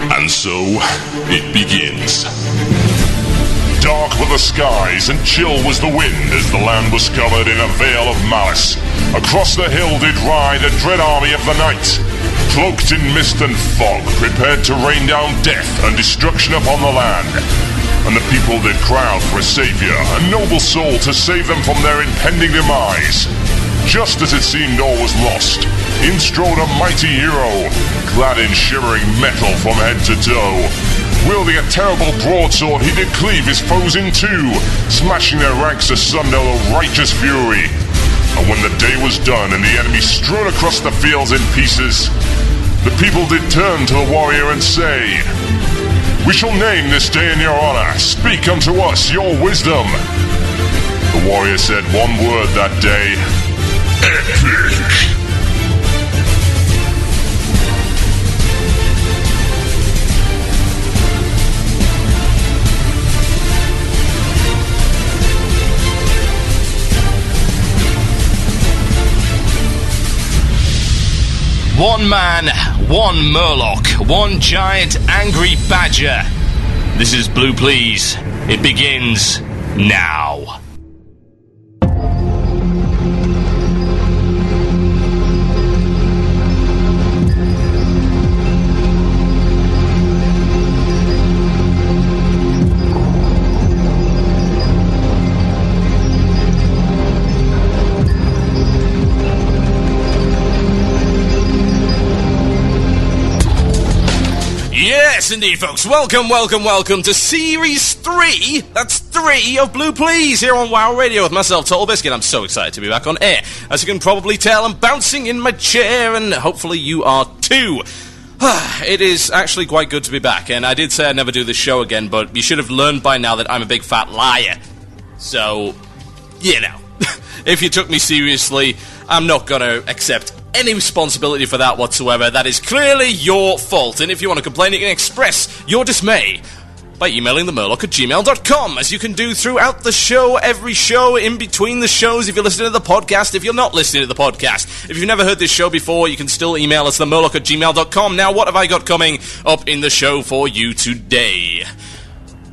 And so, it begins. Dark were the skies and chill was the wind as the land was covered in a veil of malice. Across the hill did ride a dread army of the night, cloaked in mist and fog, prepared to rain down death and destruction upon the land. And the people did crowd for a savior, a noble soul to save them from their impending demise. Just as it seemed all was lost, in strode a mighty hero, clad in shimmering metal from head to toe. Wielding a terrible broadsword, he did cleave his foes in two, smashing their ranks asunder with righteous fury. And when the day was done and the enemy strewn across the fields in pieces, the people did turn to the warrior and say, "We shall name this day in your honor. Speak unto us your wisdom." The warrior said one word that day: epic. One man, one Murloc, one giant angry badger. This is Blue Plz. It begins now. Yes, indeed, folks. Welcome to Series 3, that's 3 of Blue Plz here on WoW Radio with myself, TotalBiscuit. I'm so excited to be back on air. As you can probably tell, I'm bouncing in my chair, and hopefully you are too. It is actually quite good to be back, and I did say I'd never do this show again, but you should have learned by now that I'm a big fat liar. So, you know, if you took me seriously, I'm not going to accept any responsibility for that whatsoever. That is clearly your fault, and if you want to complain, you can express your dismay by emailing themurloc@gmail.com, as you can do throughout the show, every show, in between the shows, if you're listening to the podcast, if you're not listening to the podcast. If you've never heard this show before, you can still email us themurloc@gmail.com. Now, what have I got coming up in the show for you today?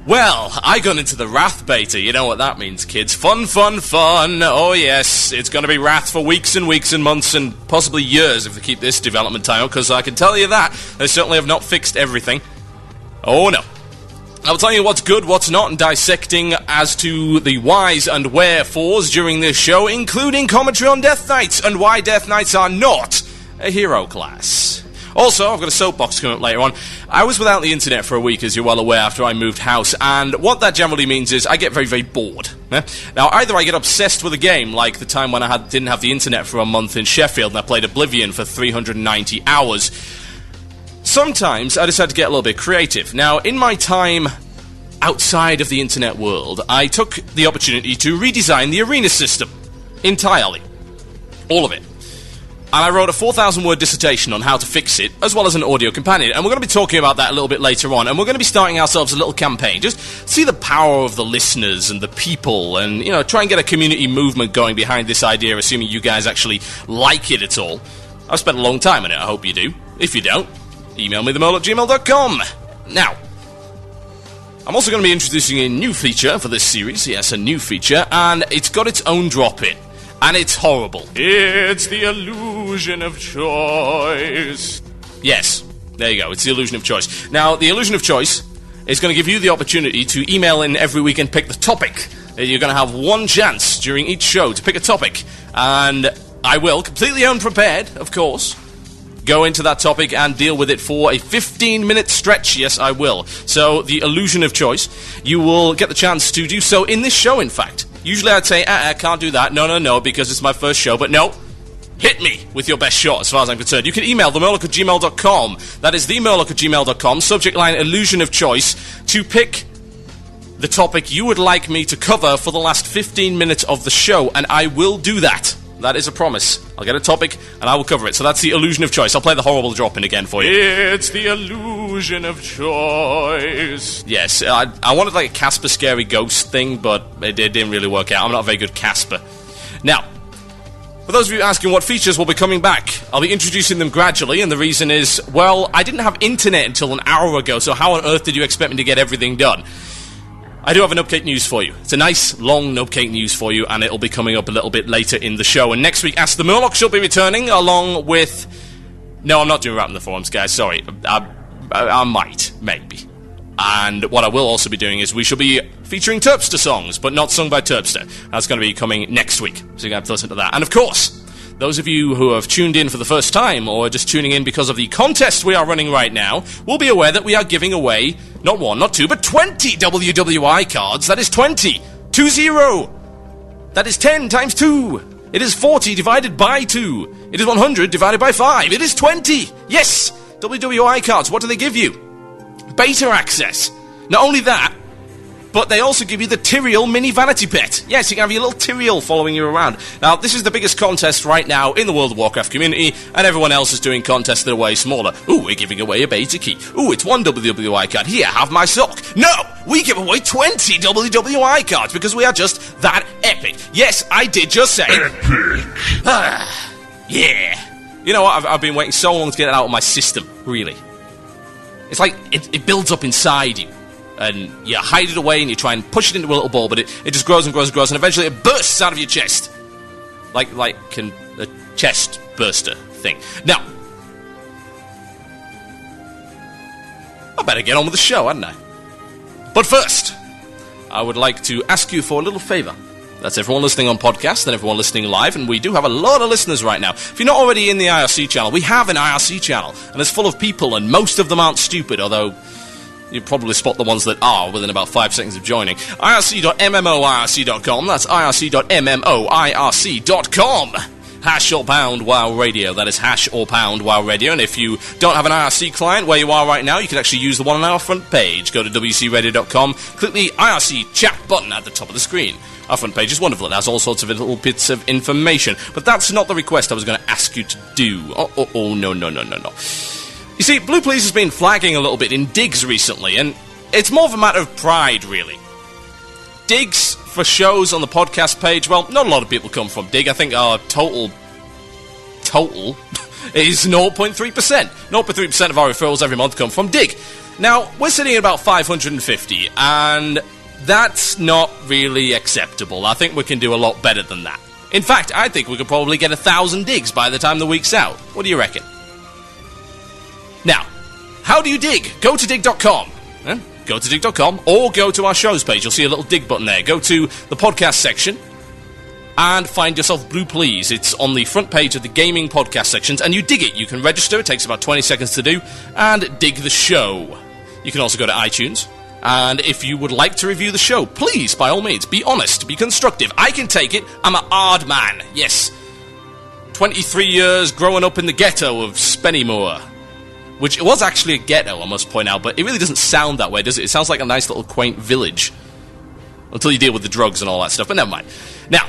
Well, I got into the Wrath beta. You know what that means, kids. Fun. Oh, yes. It's going to be Wrath for weeks and weeks and months and possibly years if they keep this development time up, because I can tell you that they certainly have not fixed everything. Oh, no. I'll tell you what's good, what's not, and dissecting as to the whys and wherefores during this show, including commentary on Death Knights and why Death Knights are not a hero class. Also, I've got a soapbox coming up later on. I was without the internet for a week, as you're well aware, after I moved house, and what that generally means is I get very, very bored. Now, either I get obsessed with a game, like the time when I didn't have the internet for a month in Sheffield, and I played Oblivion for 390 hours. Sometimes I decide to get a little bit creative. Now, in my time outside of the internet world, I took the opportunity to redesign the arena system. Entirely. All of it. And I wrote a 4,000-word dissertation on how to fix it, as well as an audio companion. And we're going to be talking about that a little bit later on. And we're going to be starting ourselves a little campaign. Just see the power of the listeners and the people, and, you know, try and get a community movement going behind this idea, assuming you guys actually like it at all. I've spent a long time on it. I hope you do. If you don't, email me themurloc@gmail.com. Now, I'm also going to be introducing a new feature for this series. Yes, a new feature. And it's got its own drop-in. And it's horrible. It's the illusion of choice. Yes, there you go. It's the illusion of choice. Now, the illusion of choice is going to give you the opportunity to email in every week and pick the topic. You're going to have one chance during each show to pick a topic. And I will, completely unprepared, of course, go into that topic and deal with it for a 15-minute stretch. Yes, I will. So, the illusion of choice, you will get the chance to do so in this show, in fact. Usually I'd say, can't do that. No, because it's my first show. But no, hit me with your best shot, as far as I'm concerned. You can email themurloc@gmail.com. That is themurloc@gmail.com. Subject line, illusion of choice, to pick the topic you would like me to cover for the last 15 minutes of the show. And I will do that. That is a promise. I'll get a topic, and I will cover it. So that's the illusion of choice. I'll play the horrible drop-in again for you. It's the illusion of choice. Yes, I wanted like a Casper Scary Ghost thing, but it didn't really work out. I'm not a very good Casper. Now, For those of you asking what features will be coming back, I'll be introducing them gradually, and the reason is, well, I didn't have internet until an hour ago, so how on earth did you expect me to get everything done? I do have a Nubcake news for you. It's a nice, long Nubcake news for you, and it'll be coming up a little bit later in the show. And next week, Ask the Murloc shall be returning, along with... No, I'm not doing Rap in the Forums, guys, sorry. I might, maybe. And what I will also be doing is we shall be featuring Terpster songs, but not sung by Terpster. That's going to be coming next week, so you're going to have to listen to that. And of course, those of you who have tuned in for the first time, or just tuning in because of the contest we are running right now, will be aware that we are giving away, not one, not two, but 20 WWI cards. That is 20. 20. That is 10 times 2. It is 40 divided by 2. It is 100 divided by 5. It is 20. Yes! WWI cards, what do they give you? Beta access. Not only that, but they also give you the Tyrael mini vanity pet. Yes, you can have your little Tyrael following you around. Now, this is the biggest contest right now in the World of Warcraft community, and everyone else is doing contests that are way smaller. Ooh, we're giving away a beta key. Ooh, it's 1 WWI card. Here, have my sock. No! We give away 20 WWI cards because we are just that epic. Yes, I did just say... Epic! Yeah. You know what? I've been waiting so long to get it out of my system, really. It's like it builds up inside you, and you hide it away and you try and push it into a little ball, but it just grows and grows and grows, and eventually it bursts out of your chest. Like a chest burster thing. Now, I better get on with the show, hadn't I? But first, I would like to ask you for a little favour. That's everyone listening on podcast and everyone listening live, and we do have a lot of listeners right now. If you're not already in the IRC channel, we have an IRC channel, and it's full of people, and most of them aren't stupid, although you probably spot the ones that are within about 5 seconds of joining. irc.mmoirc.com, that's irc.mmoirc.com. Hash or pound WoW Radio, that is hash or pound WoW Radio, and if you don't have an IRC client where you are right now, you can actually use the one on our front page. Go to wcradio.com, click the IRC chat button at the top of the screen. Our front page is wonderful, it has all sorts of little bits of information, but that's not the request I was going to ask you to do. No. You see, Blue Plz has been flagging a little bit in digs recently, and it's more of a matter of pride, really. Digs for shows on the podcast page, well, not a lot of people come from Dig. I think our total is 0.3%. 0.3% of our referrals every month come from Dig. Now, we're sitting at about 550, and that's not really acceptable. I think we can do a lot better than that. In fact, I think we could probably get 1,000 digs by the time the week's out. What do you reckon? Now, how do you dig? Go to dig.com. Go to dig.com, or go to our shows page. You'll see a little dig button there. Go to the podcast section and find yourself Blue Plz. It's on the front page of the gaming podcast sections, and you dig it. You can register. It takes about 20 seconds to do, and dig the show. You can also go to iTunes, and if you would like to review the show, please, by all means, be honest, be constructive. I can take it. I'm a hard man. Yes. 23 years growing up in the ghetto of Spennymoor. Which it was actually a ghetto, I must point out, but it really doesn't sound that way, does it? It sounds like a nice little quaint village. Until you deal with the drugs and all that stuff, but never mind. Now,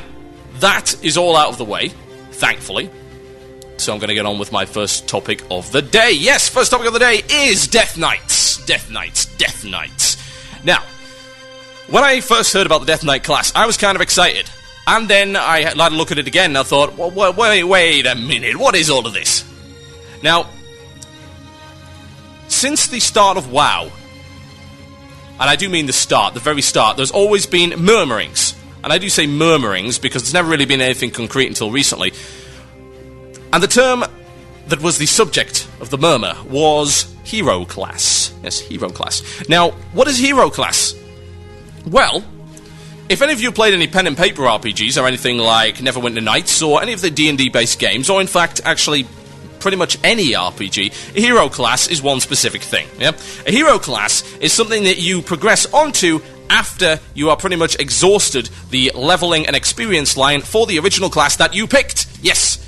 that is all out of the way, thankfully. So I'm going to get on with my first topic of the day. Yes, first topic of the day is Death Knights. Death Knights. Now, when I first heard about the Death Knight class, I was kind of excited. And then I had a look at it again, and I thought, well, wait a minute, what is all of this? Now, since the start of WoW, and I do mean the very start, there's always been murmurings. And I do say murmurings because there's never really been anything concrete until recently. And the term that was the subject of the murmur was hero class. Yes, hero class. Now, what is hero class? Well, if any of you played any pen and paper RPGs or anything like Neverwinter Nights or any of the D&D based games, or in fact, actually pretty much any RPG, a hero class is one specific thing. Yeah? A hero class is something that you progress onto after you are pretty much exhausted the leveling and experience line for the original class that you picked. Yes,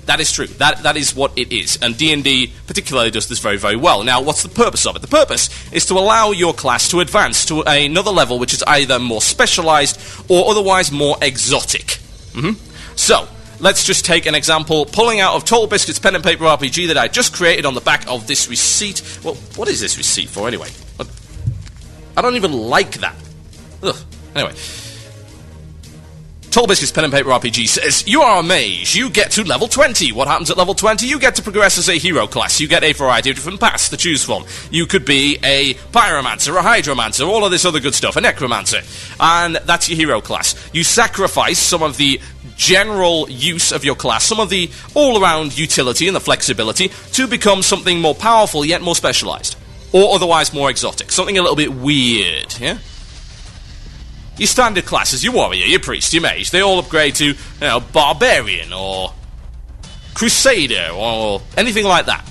that is true. That is what it is. And D&D particularly does this very, very well. Now, what's the purpose of it? The purpose is to allow your class to advance to another level which is either more specialized or otherwise more exotic. So, let's just take an example, pulling out of TotalBiscuit's pen and paper RPG that I just created on the back of this receipt. Well, what is this receipt for, anyway? I don't even like that. Ugh. Anyway. TotalBiscuit's Pen and Paper RPG says, you are a mage. You get to level 20. What happens at level 20? You get to progress as a hero class. You get a variety of different paths to choose from. You could be a pyromancer, a hydromancer, all of this other good stuff, a necromancer. And that's your hero class. You sacrifice some of the general use of your class, some of the all-around utility and the flexibility to become something more powerful yet more specialized. Or otherwise more exotic. Something a little bit weird, yeah? Your standard classes, your warrior, your priest, your mage, they all upgrade to, barbarian or crusader or anything like that.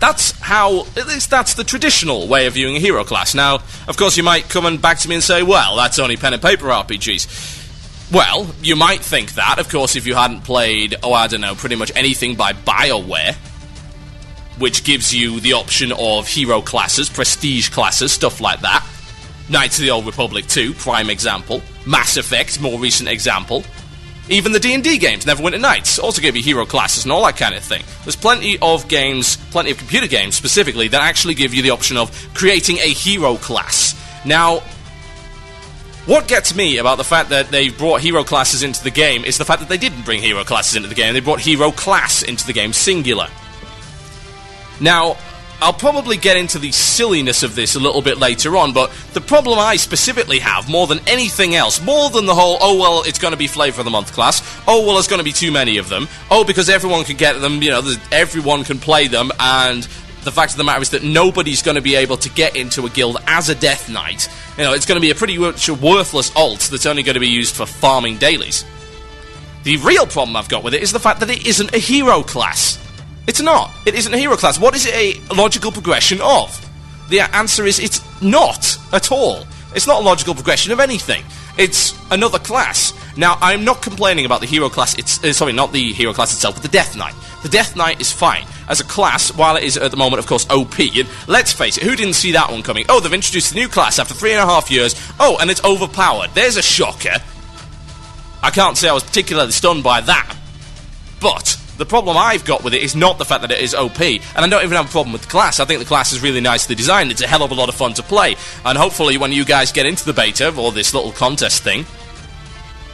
That's how, at least that's the traditional way of viewing a hero class. Now, of course, you might come back to me and say, well, that's only pen and paper RPGs. Well, you might think that, of course, if you hadn't played, pretty much anything by BioWare, which gives you the option of hero classes, prestige classes, stuff like that. Knights of the Old Republic 2, prime example. Mass Effect, more recent example. Even the D&D games, Neverwinter Nights, also give you hero classes and all that kind of thing. There's plenty of games, plenty of computer games specifically, that actually give you the option of creating a hero class. Now, what gets me about the fact that they brought hero classes into the game is the fact that they didn't bring hero classes into the game. They brought hero class into the game, singular. Now, I'll probably get into the silliness of this a little bit later on, but the problem I specifically have, more than anything else, more than the whole, oh, well, it's going to be Flavor of the Month class, oh, well, there's going to be too many of them, oh, because everyone can get them, everyone can play them, and the fact of the matter is that nobody's going to be able to get into a guild as a Death Knight. It's going to be a pretty much worthless alt that's only going to be used for farming dailies. The real problem I've got with it is the fact that it isn't a hero class. It's not. It isn't a hero class. What is it a logical progression of? The answer is it's not at all. It's not a logical progression of anything. It's another class. Now, I'm not complaining about the hero class. Not the hero class itself, but the Death Knight. The Death Knight is fine. As a class, while it is at the moment, of course, OP, and let's face it, who didn't see that one coming? Oh, they've introduced a new class after 3.5 years. Oh, and it's overpowered. There's a shocker. I can't say I was particularly stunned by that. But the problem I've got with it is not the fact that it is OP, and I don't even have a problem with the class. I think the class is really nicely designed. It's a hell of a lot of fun to play, and hopefully when you guys get into the beta, or this little contest thing,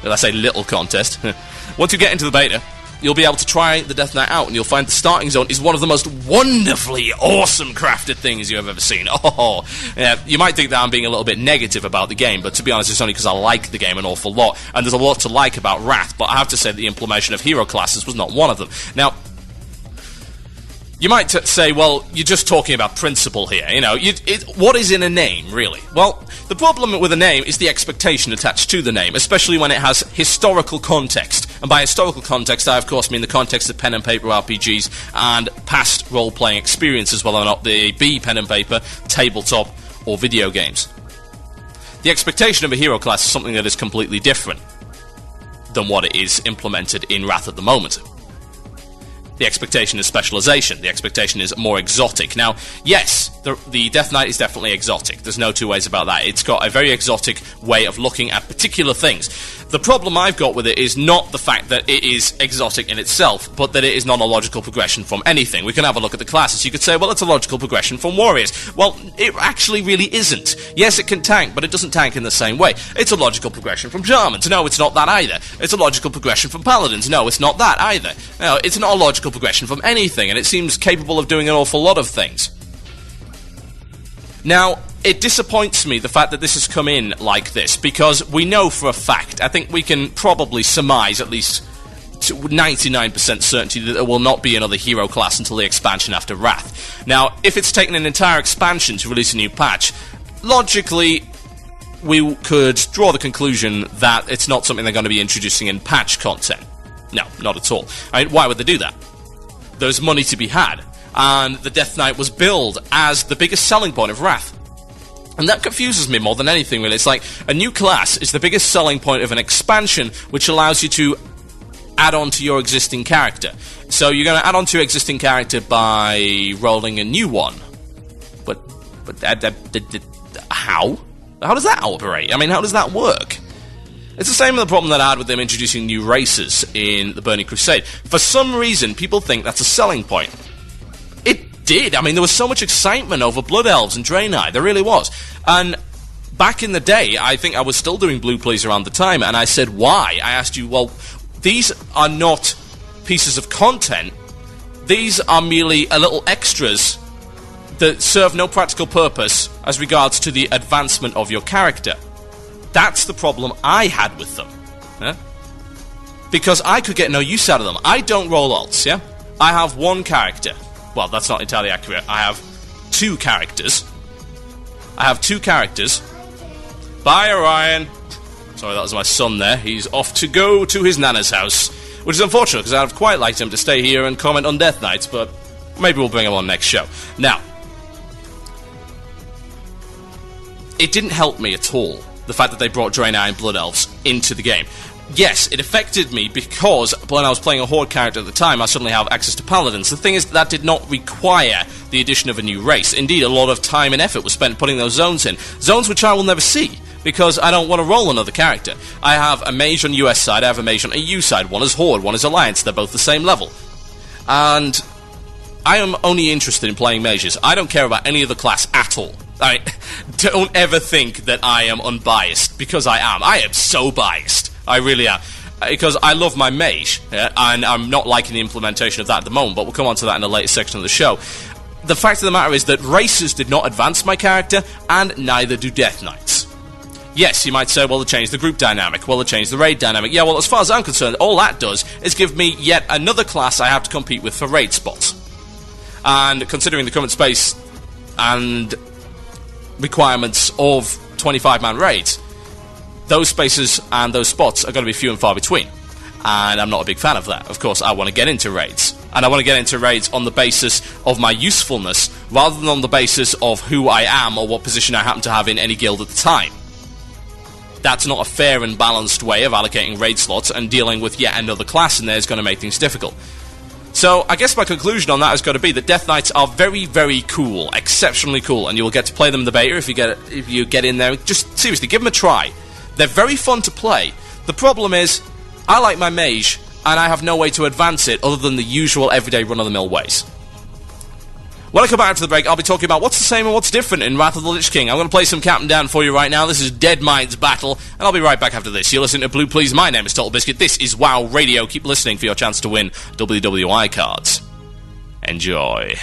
well, I say little contest, once you get into the beta, you'll be able to try the Death Knight out, and you'll find the starting zone is one of the most wonderfully awesome crafted things you have ever seen. Oh, yeah, you might think that I'm being a little bit negative about the game, but to be honest, it's only because I like the game an awful lot, and there's a lot to like about Wrath, but I have to say that the implementation of hero classes was not one of them. Now, you might say, well, you're just talking about principle here, what is in a name, really? Well, the problem with a name is the expectation attached to the name, especially when it has historical context. And by historical context, I of course mean the context of pen and paper RPGs and past role-playing experiences, whether or not they be pen and paper, tabletop, or video games. The expectation of a hero class is something that is completely different than what it is implemented in Wrath at the moment. The expectation is specialization. The expectation is more exotic. Now, yes, the Death Knight is definitely exotic. There's no two ways about that. It's got a very exotic way of looking at particular things. The problem I've got with it is not the fact that it is exotic in itself, but that it is not a logical progression from anything. We can have a look at the classes. You could say, well, it's a logical progression from warriors. Well, it actually really isn't. Yes, it can tank, but it doesn't tank in the same way. It's a logical progression from shamans. No, it's not that either. It's a logical progression from paladins. No, it's not that either. No, it's not a logical progression from anything, and it seems capable of doing an awful lot of things. Now, it disappoints me, the fact that this has come in like this, because we know for a fact, I think we can probably surmise at least to 99% certainty that there will not be another hero class until the expansion after Wrath. Now, if it's taken an entire expansion to release a new patch, logically, we could draw the conclusion that it's not something they're going to be introducing in patch content. No, not at all. I mean, why would they do that? There's money to be had, and the Death Knight was billed as the biggest selling point of Wrath. And that confuses me more than anything, really. It's like, a new class is the biggest selling point of an expansion, which allows you to add on to your existing character. So you're going to add on to your existing character by rolling a new one. But how? How does that operate? I mean, how does that work? It's the same with the problem that I had with them introducing new races in the Burning Crusade. For some reason, people think that's a selling point. It did. I mean, there was so much excitement over Blood Elves and Draenei. There really was. And back in the day, I think I was still doing Blue Plz around the time, and I said, why? I asked you, well, these are not pieces of content. These are merely a little extras that serve no practical purpose as regards to the advancement of your character. That's the problem I had with them. Yeah? Because I could get no use out of them. I don't roll alts, yeah? I have one character. Well, that's not entirely accurate. I have two characters. Bye, Orion. Sorry, that was my son there. He's off to go to his nana's house, which is unfortunate, because I'd have quite liked him to stay here and comment on Death Knights, but maybe we'll bring him on next show. Now, it didn't help me at all, the fact that they brought Draenei and Blood Elves into the game. Yes, it affected me because when I was playing a Horde character at the time, I suddenly have access to Paladins. The thing is, that did not require the addition of a new race. Indeed, a lot of time and effort was spent putting those zones in. Zones which I will never see, because I don't want to roll another character. I have a mage on US side, I have a mage on EU side. One is Horde, one is Alliance. They're both the same level. And I am only interested in playing mages. I don't care about any other class at all. Don't ever think that I am unbiased, because I am. I am so biased. I really am. Because I love my mage, yeah, and I'm not liking the implementation of that at the moment, but we'll come on to that in a later section of the show. The fact of the matter is that races did not advance my character, and neither do Death Knights. Yes, you might say, well, they changed the group dynamic, well, they changed the raid dynamic. Yeah, well, as far as I'm concerned, all that does is give me yet another class I have to compete with for raid spots. And considering the current space and requirements of 25-man raids, those spaces and those spots are going to be few and far between. And I'm not a big fan of that. Of course, I want to get into raids. And I want to get into raids on the basis of my usefulness, rather than on the basis of who I am or what position I happen to have in any guild at the time. That's not a fair and balanced way of allocating raid slots, and dealing with yet another class in there is going to make things difficult. So, I guess my conclusion on that has got to be that Death Knights are very, very cool, exceptionally cool, and you will get to play them in the beta if you get in there. Just, seriously, give them a try. They're very fun to play. The problem is, I like my mage, and I have no way to advance it other than the usual everyday run-of-the-mill ways. When I come back after the break, I'll be talking about what's the same and what's different in Wrath of the Lich King. I'm going to play some Captain Dan for you right now. This is Dead Mind's Battle, and I'll be right back after this. You're listening to Blue Plz. My name is TotalBiscuit. This is WoW Radio. Keep listening for your chance to win WWI cards. Enjoy.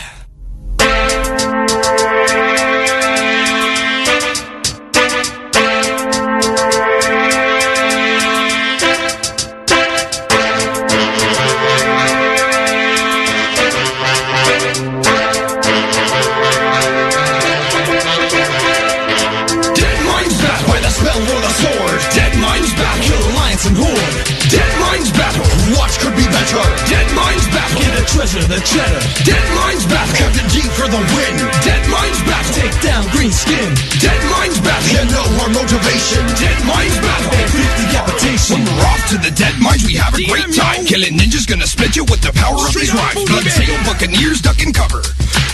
And Horde. Dead Mind's Battle. Watch could be better. Dead Mind's Battle. Get the treasure, the cheddar. Dead Mind's Battle. Captain D for the win. Dead Mind's Battle. Take down green skin. Dead Mind's Battle. You know our motivation. Dead Mind's Battle. And 50 decapitation. When we're off to the Dead Minds, we have a great time. Killing ninjas gonna split you with the power of these rhymes. Bloodsail buccaneers duck and cover.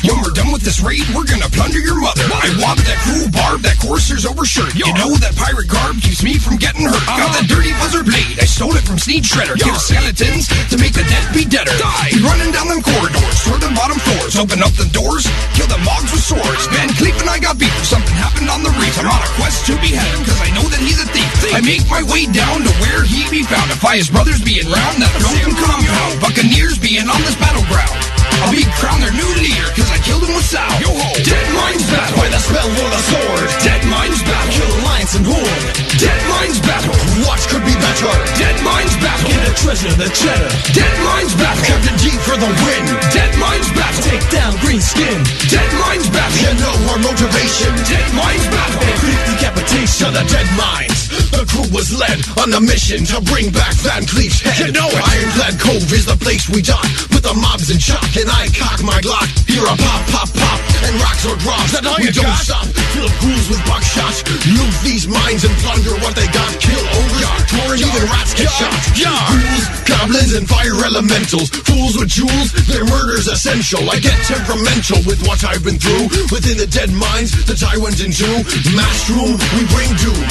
When we're done with this raid, we're gonna plunder your mother. I want that cruel barb, that courser's overshirt. You know that pirate garb keeps me from getting hurt. Got that dirty buzzer blade, I stole it from Sneed Shredder. Kill skeletons to make the dead be deader. Die! Running down them corridors, toward the bottom floors. Open up the doors, kill the mogs with swords. Van Cleef and I got beef, something happened on the reef. I'm on a quest to behead him, cause I know that he's a thief. I make my way down to where he be found. Defy his brothers being round that broken compound. Buccaneers being on this battleground. I'll be crowned their new leader, cause I killed him with Sal. Yo ho! Dead Mind's Battle. By the spell or the sword. Dead Mind's Battle. Kill Alliance and Horde. Dead Mind's Battle. Watch could be better. Dead Mind's Battle. Get the treasure, the cheddar. Dead Mind's Battle. Captain D for the win. Dead Mind's Battle. Take down green skin. Dead Mind's Battle. You know our motivation. Dead Mind's Battle. And 50 decapitation. To the Dead Minds. The crew was led on a mission to bring back Van Cleef's head. You know it. Ironclad Cove is the place we dock. Put the mobs in shock. And I cock my Glock. Hear a pop, pop, pop, and rocks or drops. That all we don't stop. Fill ghouls with buckshot. Loot these mines and plunder what they got. Kill ogres, torn, even rats get shot. Ghouls, goblins, and fire elementals. Fools with jewels, their murder's essential. I get temperamental with what I've been through. Within the Dead Minds that I went into. Masked room, we bring doom.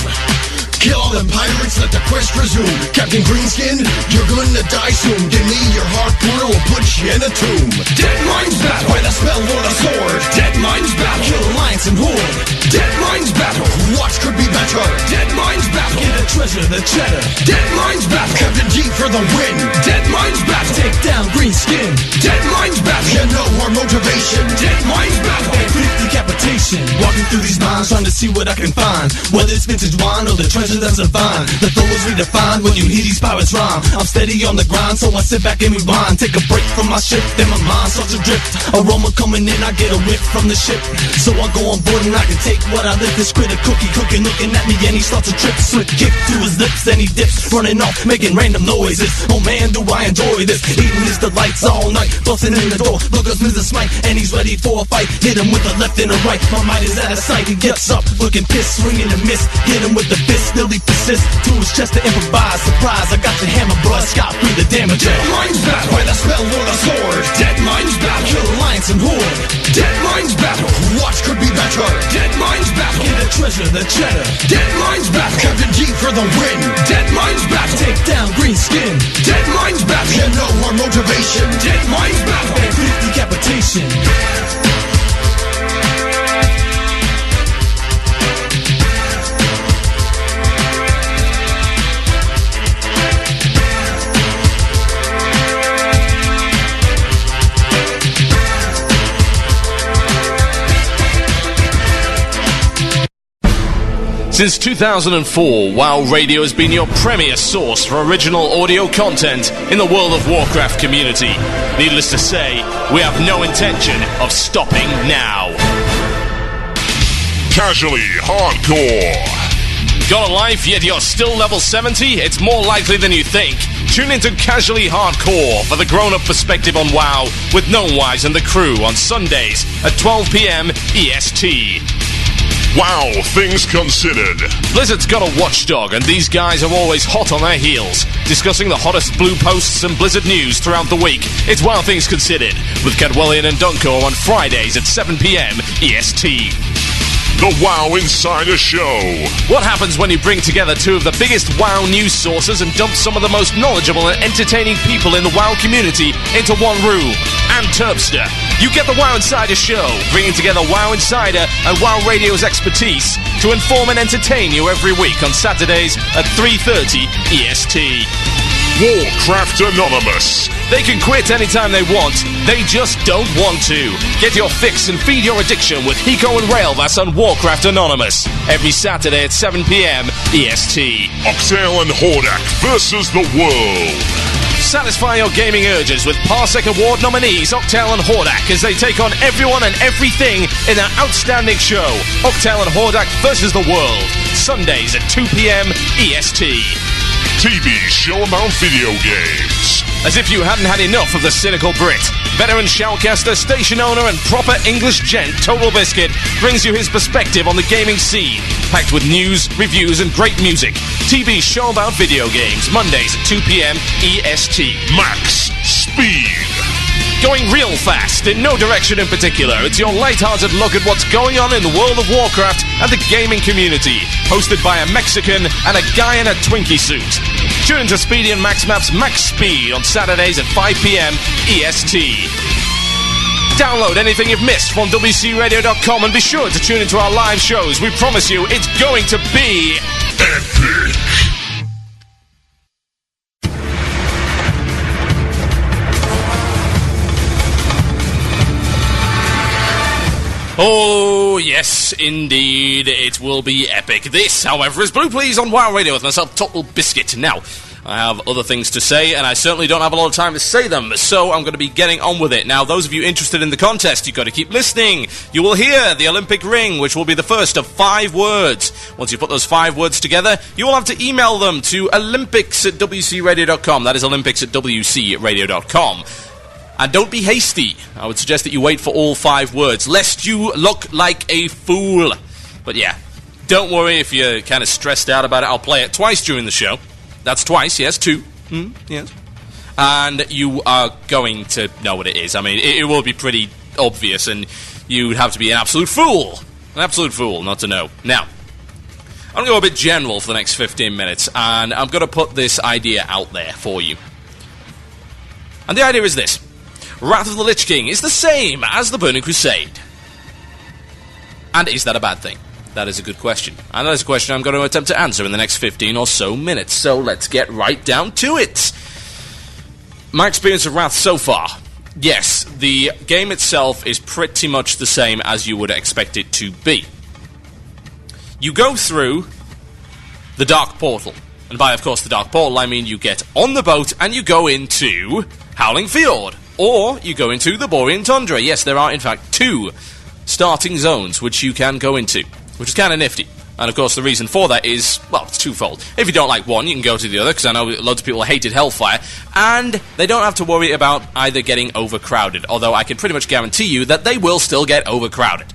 Kill all them pirates, let the quest resume. Captain Greenskin, you're gonna die soon. Give me your harpoon or we'll put you in a tomb. Dead Mind's Battle. By the spell or the sword. Dead Mind's Battle. Kill Alliance and Horde. Dead Mind's Battle. Watch could be the cheddar. Deadline's back, Captain D for the win. Deadline's back, take down green skin. Deadline's back, you know our motivation. Deadline's back, and quick decapitation. Walking through these mines, trying to see what I can find. Whether it's vintage wine or the treasure that's divine. The flow is redefined when you hear these pirates rhyme. I'm steady on the grind, so I sit back and rewind. Take a break from my ship, then my mind starts to drift. Aroma coming in, I get a whiff from the ship. So I go on board and I can take what I live. This critter cookie cooking, looking at me, and he starts to trip. Slick kick to his lips, and he dips, running off, making random noises. Oh man, do I enjoy this. Eating his delights all night, busting in the door. Look at Mr. Smite, and he's ready for a fight. Hit him with the left and the right, my might is out of sight. He gets up, looking pissed, swinging and miss. Hit him with the fist, still he persists. To his chest to improvise, surprise, I got your hammer, bro. Scott free the damage. Deadline's back, by the spell or the sword. Deadline's back, kill alliance and horde. Deadline's back, watch could be better. Deadline's back, get the treasure, the cheddar. Deadline's back, Captain D for the win. Deadline's back, take down green skin. Deadline's back, you know our motivation. Deadline's back, and quick decapitation. Since 2004, WoW Radio has been your premier source for original audio content in the World of Warcraft community. Needless to say, we have no intention of stopping now. Casually hardcore. Got a life, yet you're still level 70? It's more likely than you think. Tune into Casually Hardcore for the grown-up perspective on WoW with Gnomewise and the crew on Sundays at 12 p.m. EST. Wow, things considered. Blizzard's got a watchdog, and these guys are always hot on their heels, discussing the hottest blue posts and Blizzard news throughout the week. It's Wow Things Considered, with Cadwellian and Dunko on Fridays at 7 p.m. EST. The WoW Insider Show. What happens when you bring together two of the biggest WoW news sources and dump some of the most knowledgeable and entertaining people in the WoW community into one room? And Terpster. You get the WoW Insider Show, bringing together WoW Insider and WoW Radio's expertise to inform and entertain you every week on Saturdays at 3:30 EST. Warcraft Anonymous. They can quit anytime they want, they just don't want to. Get your fix and feed your addiction with Hiko and Railvass on Warcraft Anonymous. Every Saturday at 7 p.m. EST. Octail and Hordak versus the world. Satisfy your gaming urges with Parsec Award nominees Octail and Hordak as they take on everyone and everything in their outstanding show, Octail and Hordak versus the world. Sundays at 2 p.m. EST. TV Show About Video Games. As if you hadn't had enough of the cynical Brit, veteran shoutcaster, station owner and proper English gent TotalBiscuit brings you his perspective on the gaming scene, packed with news, reviews and great music. TV Show About Video Games, Mondays at 2 p.m. EST. Max Speed. Going real fast, in no direction in particular, it's your light-hearted look at what's going on in the World of Warcraft and the gaming community, hosted by a Mexican and a guy in a Twinkie suit. Tune into Speedy and Max Map's Max Speed on Saturdays at 5 p.m. EST. Download anything you've missed from WCRadio.com and be sure to tune into our live shows. We promise you it's going to be epic. Oh, yes, indeed, it will be epic. This, however, is Blue Plz on WoW Radio with myself, TotalBiscuit. Now, I have other things to say, and I certainly don't have a lot of time to say them, so I'm going to be getting on with it. Now, those of you interested in the contest, you've got to keep listening. You will hear the Olympic ring, which will be the first of 5 words. Once you put those 5 words together, you will have to email them to olympics@wcradio.com. That is olympics@wcradio.com. And don't be hasty. I would suggest that you wait for all 5 words, lest you look like a fool. But yeah, don't worry if you're kind of stressed out about it. I'll play it twice during the show. That's twice, yes, 2. Yes. And you are going to know what it is. I mean, it will be pretty obvious, and you'd have to be an absolute fool not to know. Now, I'm going to go a bit general for the next 15 minutes, and I'm going to put this idea out there for you. And the idea is this. Wrath of the Lich King is the same as the Burning Crusade. And is that a bad thing? That is a good question. And that is a question I'm going to attempt to answer in the next 15 or so minutes. So let's get right down to it. My experience of Wrath so far. Yes, the game itself is pretty much the same as you would expect it to be. You go through the Dark Portal. And by, of course, the Dark Portal, I mean you get on the boat and you go into Howling Fjord. Or you go into the Borean Tundra. Yes, there are, in fact, 2 starting zones which you can go into, which is kind of nifty. And, of course, the reason for that is, well, it's twofold. If you don't like one, you can go to the other, because I know loads of people hated Hellfire, and they don't have to worry about either getting overcrowded, although I can pretty much guarantee you that they will still get overcrowded.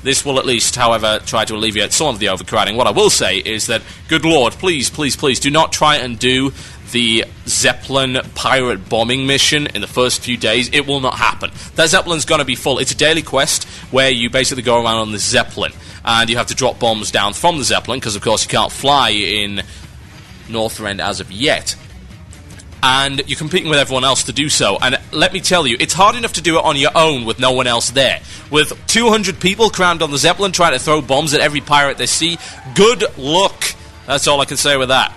This will at least, however, try to alleviate some of the overcrowding. What I will say is that, good lord, please, please, please, do not try and do the Zeppelin pirate bombing mission in the first few days. It will not happen. That Zeppelin's going to be full. It's a daily quest where you basically go around on the Zeppelin, and you have to drop bombs down from the Zeppelin, because, of course, you can't fly in Northrend as of yet. And you're competing with everyone else to do so. And let me tell you, it's hard enough to do it on your own with no one else there. With 200 people crammed on the Zeppelin trying to throw bombs at every pirate they see, good luck. That's all I can say with that.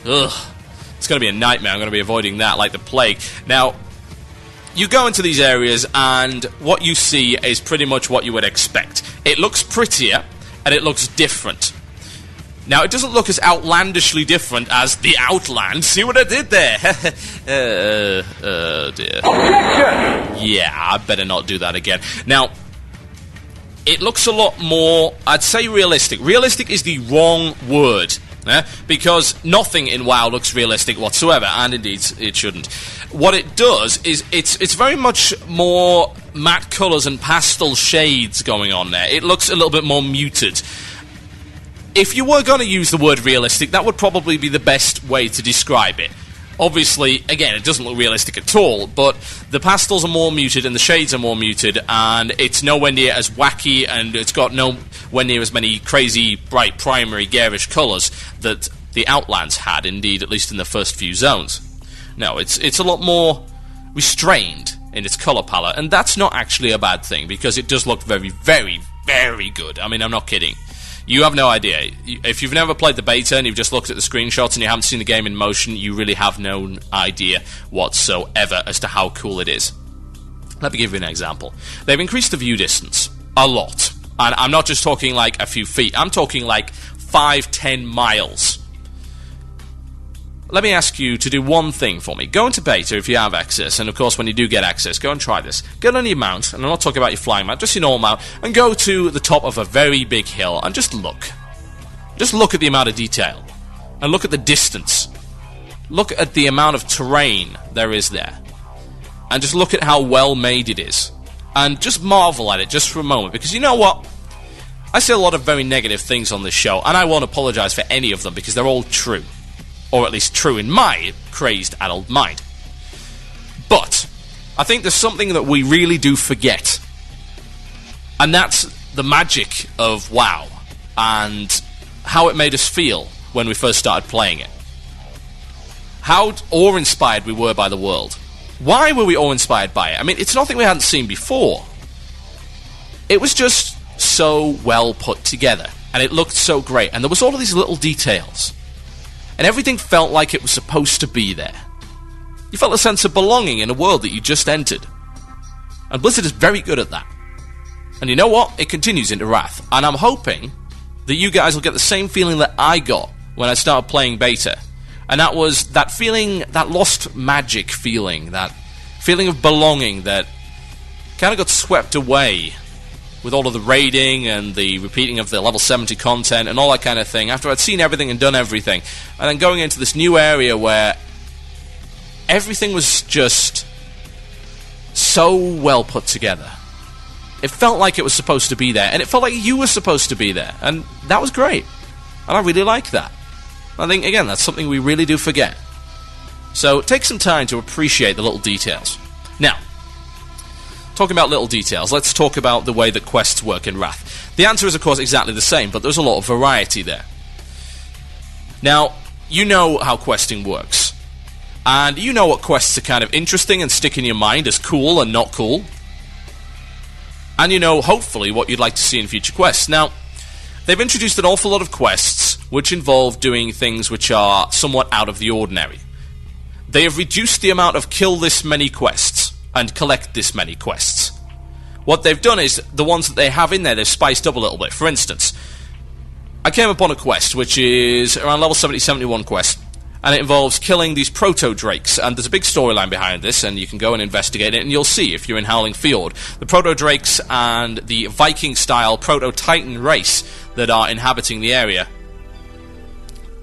Ugh. It's going to be a nightmare. I'm going to be avoiding that like the plague. Now, you go into these areas, and what you see is pretty much what you would expect. It looks prettier, and it looks different. Now, it doesn't look as outlandishly different as the Outland. See what I did there? Dear. Yeah, I better not do that again. Now, it looks a lot more, I'd say realistic. Realistic is the wrong word, because nothing in WoW looks realistic whatsoever, and indeed it shouldn't. What it does is it's very much more matte colours and pastel shades going on there. It looks a little bit more muted. If you were going to use the word realistic, that would probably be the best way to describe it. Obviously, again, it doesn't look realistic at all, but the pastels are more muted and the shades are more muted, and it's nowhere near as wacky, and it's got nowhere near as many crazy, bright, primary, garish colours that the Outlands had, indeed, at least in the first few zones. No, it's a lot more restrained in its colour palette, and that's not actually a bad thing, because it does look very, very, very good. I mean, I'm not kidding. You have no idea. If you've never played the beta and you've just looked at the screenshots and you haven't seen the game in motion, you really have no idea whatsoever as to how cool it is. Let me give you an example. They've increased the view distance a lot. And I'm not just talking like a few feet. I'm talking like 5-10 miles. Let me ask you to do one thing for me. Go into beta if you have access, and of course when you do get access, go and try this. Get on your mount, and I'm not talking about your flying mount, just your normal mount, and go to the top of a very big hill, and just look. Just look at the amount of detail, and look at the distance. Look at the amount of terrain there is there, and just look at how well made it is. And just marvel at it just for a moment, because you know what? I say a lot of very negative things on this show, and I won't apologise for any of them, because they're all true. Or at least true in my crazed adult mind. But I think there's something that we really do forget. And that's the magic of WoW. And how it made us feel when we first started playing it. How awe-inspired we were by the world. Why were we awe-inspired by it? I mean, it's nothing we hadn't seen before. It was just so well put together. And it looked so great. And there was all of these little details. And everything felt like it was supposed to be there. You felt a sense of belonging in a world that you just entered. And Blizzard is very good at that. And you know what? It continues into Wrath. And I'm hoping that you guys will get the same feeling that I got when I started playing beta. And that was that feeling, that lost magic feeling, that feeling of belonging that kind of got swept away with all of the raiding and the repeating of the level 70 content and all that kind of thing, after I'd seen everything and done everything, and then going into this new area where everything was just so well put together. It felt like it was supposed to be there, and it felt like you were supposed to be there, and that was great. And I really like that. I think, again, that's something we really do forget. So take some time to appreciate the little details. Now, talking about little details, let's talk about the way that quests work in Wrath. The answer is, of course, exactly the same, but there's a lot of variety there. Now, you know how questing works. And you know what quests are kind of interesting and stick in your mind as cool and not cool. And you know, hopefully, what you'd like to see in future quests. Now, They've introduced an awful lot of quests which involve doing things which are somewhat out of the ordinary. They have reduced the amount of kill this many quests and collect this many quests. What they've done is, the ones that they have in there, they've spiced up a little bit. For instance, I came upon a quest which is around level 70-71 quest, and it involves killing these proto-drakes, and there's a big storyline behind this, and you can go and investigate it, and you'll see if you're in Howling Fjord. The proto-drakes and the Viking-style proto-titan race that are inhabiting the area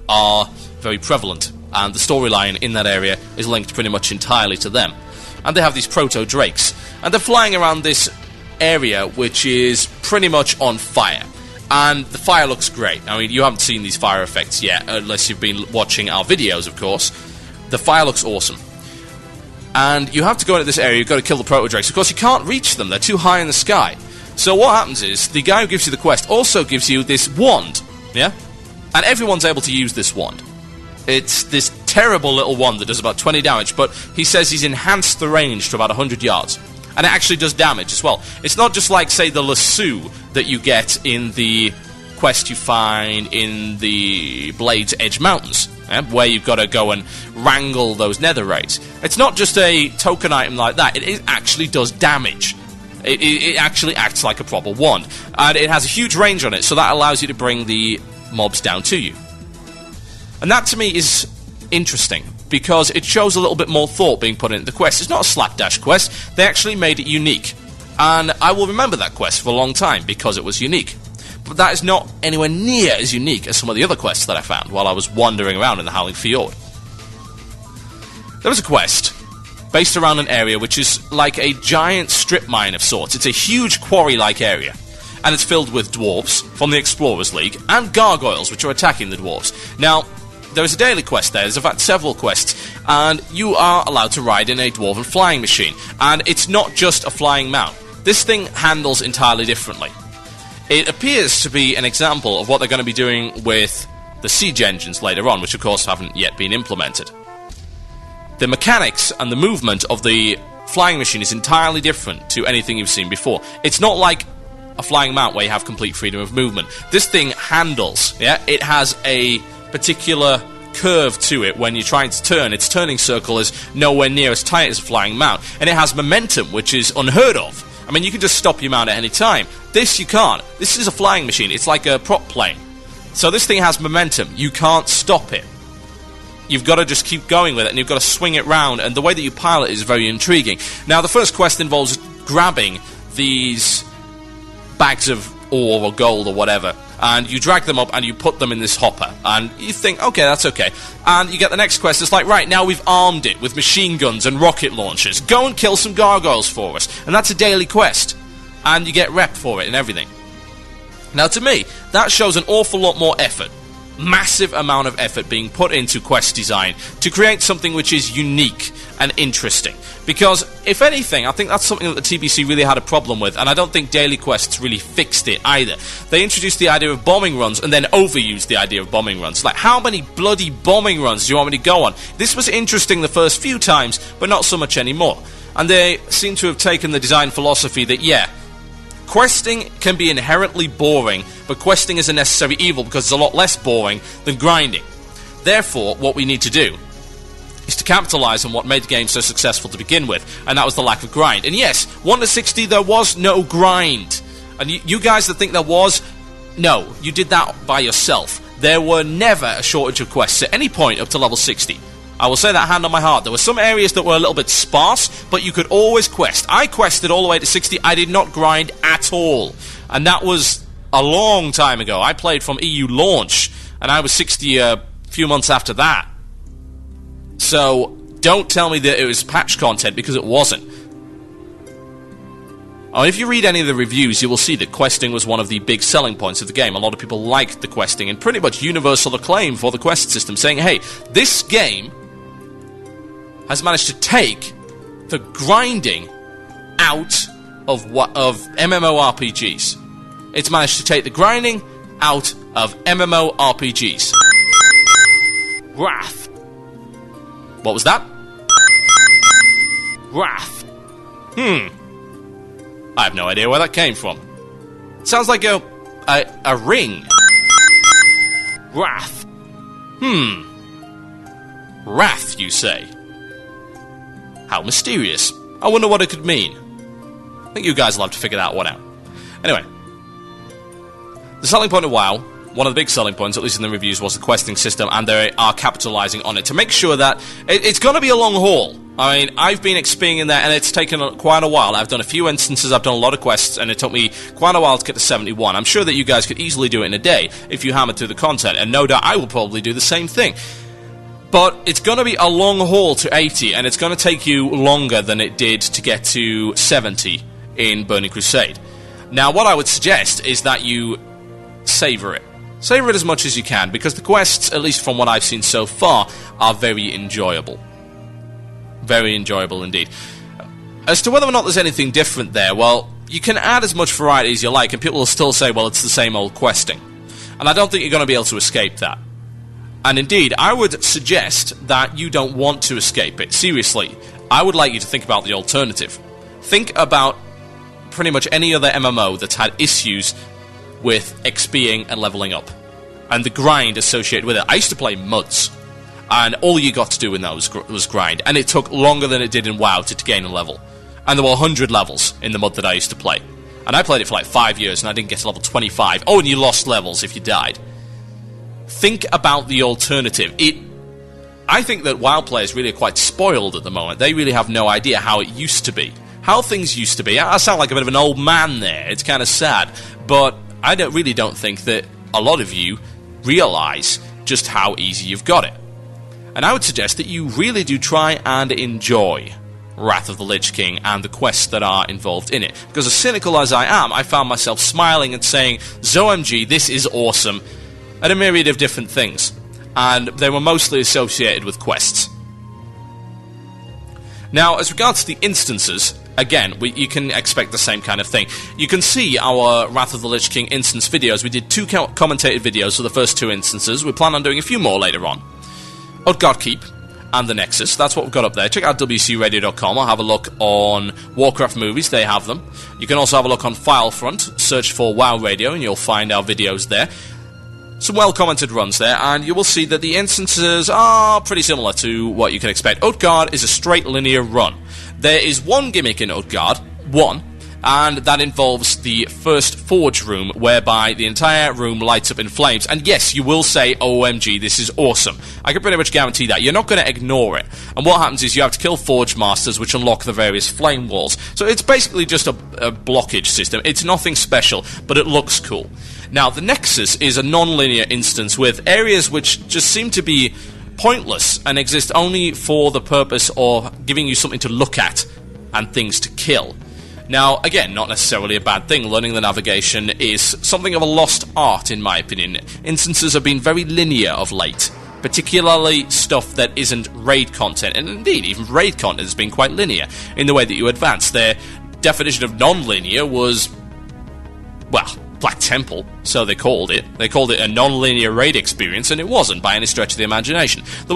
are very prevalent, and the storyline in that area is linked pretty much entirely to them. And they have these proto-drakes, and they're flying around this area which is pretty much on fire. And the fire looks great. I mean, you haven't seen these fire effects yet, unless you've been watching our videos, of course. The fire looks awesome. And you have to go into this area, you've got to kill the proto-drakes. Of course, you can't reach them, they're too high in the sky. So what happens is, the guy who gives you the quest also gives you this wand, yeah? And everyone's able to use this wand. It's this terrible little wand that does about 20 damage, but he says he's enhanced the range to about 100 yards. And it actually does damage as well. It's not just like, say, the lasso that you get in the quest you find in the Blade's Edge Mountains, where you've got to go and wrangle those netherrates. It's not just a token item like that. It actually does damage. It actually acts like a proper wand. And it has a huge range on it, so that allows you to bring the mobs down to you. And that, to me, is interesting, because it shows a little bit more thought being put into the quest. It's not a slapdash quest, they actually made it unique. And I will remember that quest for a long time, because it was unique. But that is not anywhere near as unique as some of the other quests that I found while I was wandering around in the Howling Fjord. There was a quest based around an area which is like a giant strip mine of sorts. It's a huge quarry-like area, and it's filled with dwarves from the Explorers League, and gargoyles which are attacking the dwarves. Now, there is a daily quest there, there's in fact several quests, and you are allowed to ride in a dwarven flying machine. And it's not just a flying mount. This thing handles entirely differently. It appears to be an example of what they're going to be doing with the siege engines later on, which of course haven't yet been implemented. The mechanics and the movement of the flying machine is entirely different to anything you've seen before. It's not like a flying mount where you have complete freedom of movement. This thing handles, yeah? It has a particular curve to it when you're trying to turn. Its turning circle is nowhere near as tight as a flying mount, and it has momentum, which is unheard of. I mean, you can just stop your mount at any time. This you can't. This is a flying machine. It's like a prop plane. So this thing has momentum. You can't stop it. You've got to just keep going with it, and you've got to swing it round, and the way that you pilot is very intriguing. Now, the first quest involves grabbing these bags of ore or gold or whatever, and you drag them up and you put them in this hopper, and you think, okay, that's okay. And you get the next quest, it's like, right, now we've armed it with machine guns and rocket launchers. Go and kill some gargoyles for us. And that's a daily quest. And you get rep for it and everything. Now, to me, that shows an awful lot more effort. Massive amount of effort being put into quest design to create something which is unique and interesting. Because, if anything, I think that's something that the TBC really had a problem with, and I don't think daily quests really fixed it either. They introduced the idea of bombing runs and then overused the idea of bombing runs. Like, how many bloody bombing runs do you want me to go on? This was interesting the first few times, but not so much anymore. And they seem to have taken the design philosophy that, yeah, questing can be inherently boring, but questing is a necessary evil because it's a lot less boring than grinding. Therefore, what we need to do is to capitalize on what made the game so successful to begin with, and that was the lack of grind. And yes, 1 to 60, there was no grind. And you guys that think there was, no, you did that by yourself. There were never a shortage of quests at any point up to level 60. I will say that hand on my heart. There were some areas that were a little bit sparse, but you could always quest. I quested all the way to 60. I did not grind at all. And that was a long time ago. I played from EU launch, and I was 60 a few months after that. So, don't tell me that it was patch content, because it wasn't. Oh, if you read any of the reviews, you will see that questing was one of the big selling points of the game. A lot of people liked the questing, and pretty much universal acclaim for the quest system, saying, hey, this game has managed to take the grinding out of MMORPGs. It's managed to take the grinding out of MMORPGs. Wrath. What was that? Wrath. I have no idea where that came from. Sounds like a a ring. Wrath. Wrath, you say? How mysterious. I wonder what it could mean. I think you guys will have to figure that one out. Anyway, the selling point of WoW, one of the big selling points, at least in the reviews, was the questing system, and they are capitalizing on it to make sure that it's going to be a long haul. I mean, I've been XPing in there, and it's taken quite a while. I've done a few instances, I've done a lot of quests, and it took me quite a while to get to 71. I'm sure that you guys could easily do it in a day if you hammered through the content, and no doubt I will probably do the same thing. But it's going to be a long haul to 80, and it's going to take you longer than it did to get to 70 in Burning Crusade. Now, what I would suggest is that you savour it. Savour it as much as you can, because the quests, at least from what I've seen so far, are very enjoyable. Very enjoyable indeed. As to whether or not there's anything different there, well, you can add as much variety as you like, and people will still say, well, it's the same old questing. And I don't think you're going to be able to escape that. And indeed, I would suggest that you don't want to escape it. Seriously, I would like you to think about the alternative. Think about pretty much any other MMO that's had issues with XPing and leveling up, and the grind associated with it. I used to play MUDs, and all you got to do in that was grind, and it took longer than it did in WoW to gain a level. And there were 100 levels in the MUD that I used to play. And I played it for like 5 years, and I didn't get to level 25. Oh, and you lost levels if you died. Think about the alternative. I think that WoW players really are quite spoiled at the moment. They really have no idea how it used to be. How things used to be. I sound like a bit of an old man there. It's kind of sad. But I really don't think that a lot of you realise just how easy you've got it. And I would suggest that you really do try and enjoy Wrath of the Lich King and the quests that are involved in it. Because as cynical as I am, I found myself smiling and saying, ZOMG, this is awesome, at a myriad of different things. And they were mostly associated with quests. Now, as regards to the instances, again, you can expect the same kind of thing. You can see our Wrath of the Lich King instance videos. We did 2 commentated videos for the first 2 instances. We plan on doing a few more later on. Utgard Keep and the Nexus, that's what we've got up there. Check out wcradio.com or have a look on Warcraft movies, they have them. You can also have a look on Filefront, search for WoW Radio, and you'll find our videos there. Some well-commented runs there, and you will see that the instances are pretty similar to what you can expect. Utgard is a straight linear run. There is one gimmick in Utgard, and that involves the first forge room, whereby the entire room lights up in flames. And yes, you will say, OMG, this is awesome. I can pretty much guarantee that. You're not going to ignore it. And what happens is you have to kill Forge Masters, which unlock the various flame walls. So it's basically just a blockage system. It's nothing special, but it looks cool. Now, the Nexus is a non-linear instance with areas which just seem to be pointless and exist only for the purpose of giving you something to look at and things to kill. Now, again, not necessarily a bad thing. Learning the navigation is something of a lost art, in my opinion. Instances have been very linear of late, particularly stuff that isn't raid content. And indeed, even raid content has been quite linear in the way that you advance. Their definition of non-linear was, well, Black Temple, so they called it. They called it a non-linear raid experience, and it wasn't by any stretch of the imagination. There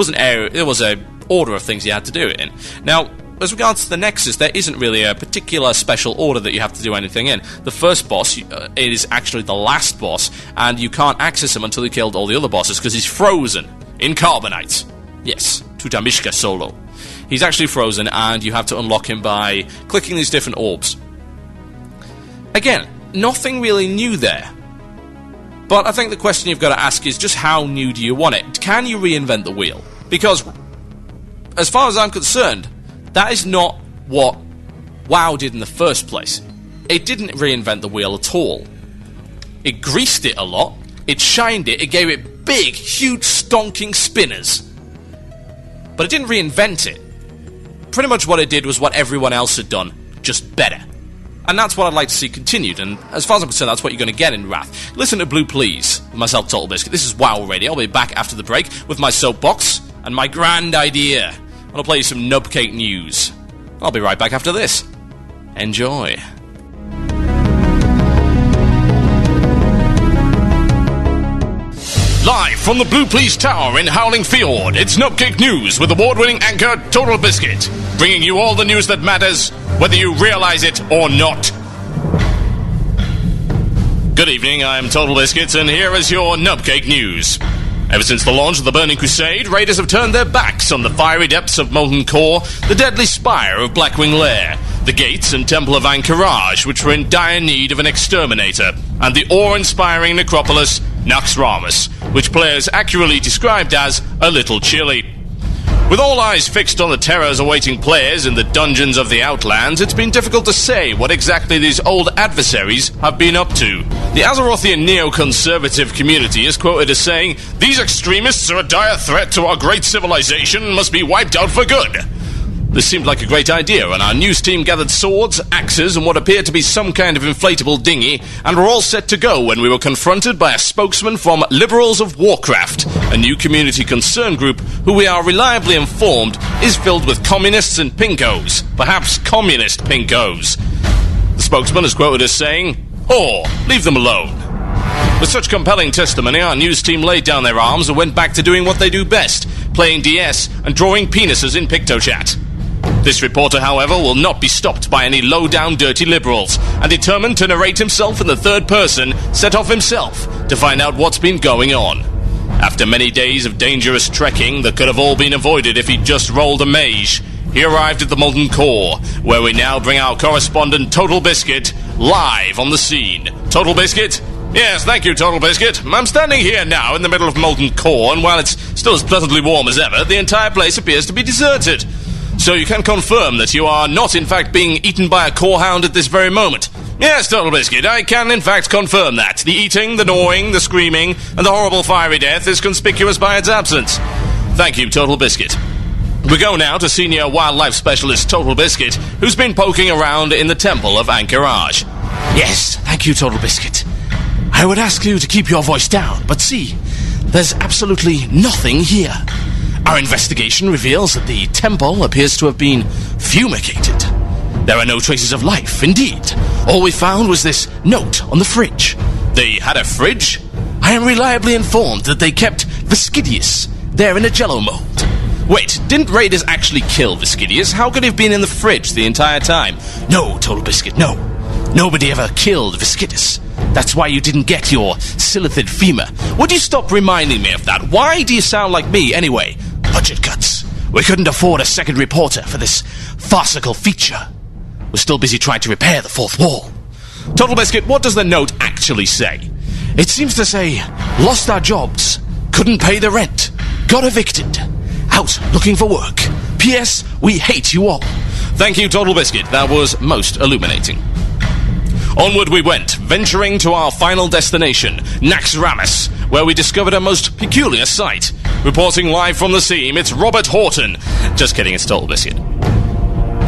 was a order of things you had to do it in. Now, as regards to the Nexus, there isn't really a particular special order that you have to do anything in. The first boss is actually the last boss, and you can't access him until you killed all the other bosses, because he's frozen in carbonite. Yes, TotalBiscuit solo. He's actually frozen, and you have to unlock him by clicking these different orbs. Again, nothing really new there. But I think the question you've got to ask is just how new do you want it? Can you reinvent the wheel? Because, as far as I'm concerned, that is not what WoW did in the first place. It didn't reinvent the wheel at all. It greased it a lot, it shined it, it gave it big, huge, stonking spinners. But it didn't reinvent it. Pretty much what it did was what everyone else had done, just better. And that's what I'd like to see continued, and as far as I'm concerned, that's what you're going to get in Wrath. Listen to Blue Plz, with myself, TotalBiscuit. This is WoW Radio. I'll be back after the break with my soapbox and my grand idea. I'll play you some Nubcake news. I'll be right back after this. Enjoy. Live from the Blue Plz Tower in Howling Fjord, it's Nubcake News with award-winning anchor TotalBiscuit, bringing you all the news that matters, whether you realize it or not. Good evening, I'm TotalBiscuit, and here is your Nubcake news. Ever since the launch of the Burning Crusade, raiders have turned their backs on the fiery depths of Molten Core, the deadly spire of Blackwing Lair, the gates and temple of Anchorage, which were in dire need of an exterminator, and the awe-inspiring necropolis Naxxramas, which players accurately described as a little chilly. With all eyes fixed on the terrors awaiting players in the dungeons of the Outlands, it's been difficult to say what exactly these old adversaries have been up to. The Azerothian neoconservative community is quoted as saying, "These extremists are a dire threat to our great civilization and must be wiped out for good." This seemed like a great idea, and our news team gathered swords, axes, and what appeared to be some kind of inflatable dinghy, and were all set to go when we were confronted by a spokesman from Liberals of Warcraft, a new community concern group who we are reliably informed is filled with communists and pinkos, perhaps communist pinkos. The spokesman is quoted as saying, "Oh, leave them alone." With such compelling testimony, our news team laid down their arms and went back to doing what they do best, playing DS and drawing penises in PictoChat. This reporter, however, will not be stopped by any low-down dirty liberals, and determined to narrate himself in the third person, set off himself to find out what's been going on. After many days of dangerous trekking that could have all been avoided if he'd just rolled a mage, he arrived at the Molten Core, where we now bring our correspondent TotalBiscuit live on the scene. TotalBiscuit? Yes, thank you, TotalBiscuit. I'm standing here now in the middle of Molten Core, and while it's still as pleasantly warm as ever, the entire place appears to be deserted. So you can confirm that you are not in fact being eaten by a core hound at this very moment. Yes, TotalBiscuit, I can in fact confirm that. The eating, the gnawing, the screaming, and the horrible fiery death is conspicuous by its absence. Thank you, TotalBiscuit. We go now to senior wildlife specialist TotalBiscuit, who's been poking around in the temple of Anchorage. Yes, thank you, TotalBiscuit. I would ask you to keep your voice down, but see, there's absolutely nothing here. Our investigation reveals that the temple appears to have been fumigated. There are no traces of life, indeed. All we found was this note on the fridge. They had a fridge? I am reliably informed that they kept Viscidius there in a jello mold. Wait, didn't raiders actually kill Viscidius? How could he have been in the fridge the entire time? No, TotalBiscuit, no. Nobody ever killed Viscidius. That's why you didn't get your silithid femur. Would you stop reminding me of that? Why do you sound like me, anyway? Budget cuts. We couldn't afford a second reporter for this farcical feature. We're still busy trying to repair the fourth wall. TotalBiscuit, what does the note actually say? It seems to say, lost our jobs, couldn't pay the rent, got evicted, out looking for work. P.S. We hate you all. Thank you, TotalBiscuit. That was most illuminating. Onward we went, venturing to our final destination, Naxxramas, where we discovered a most peculiar sight. Reporting live from the scene, it's Robert Horton. Just kidding, it's TotalBiscuit.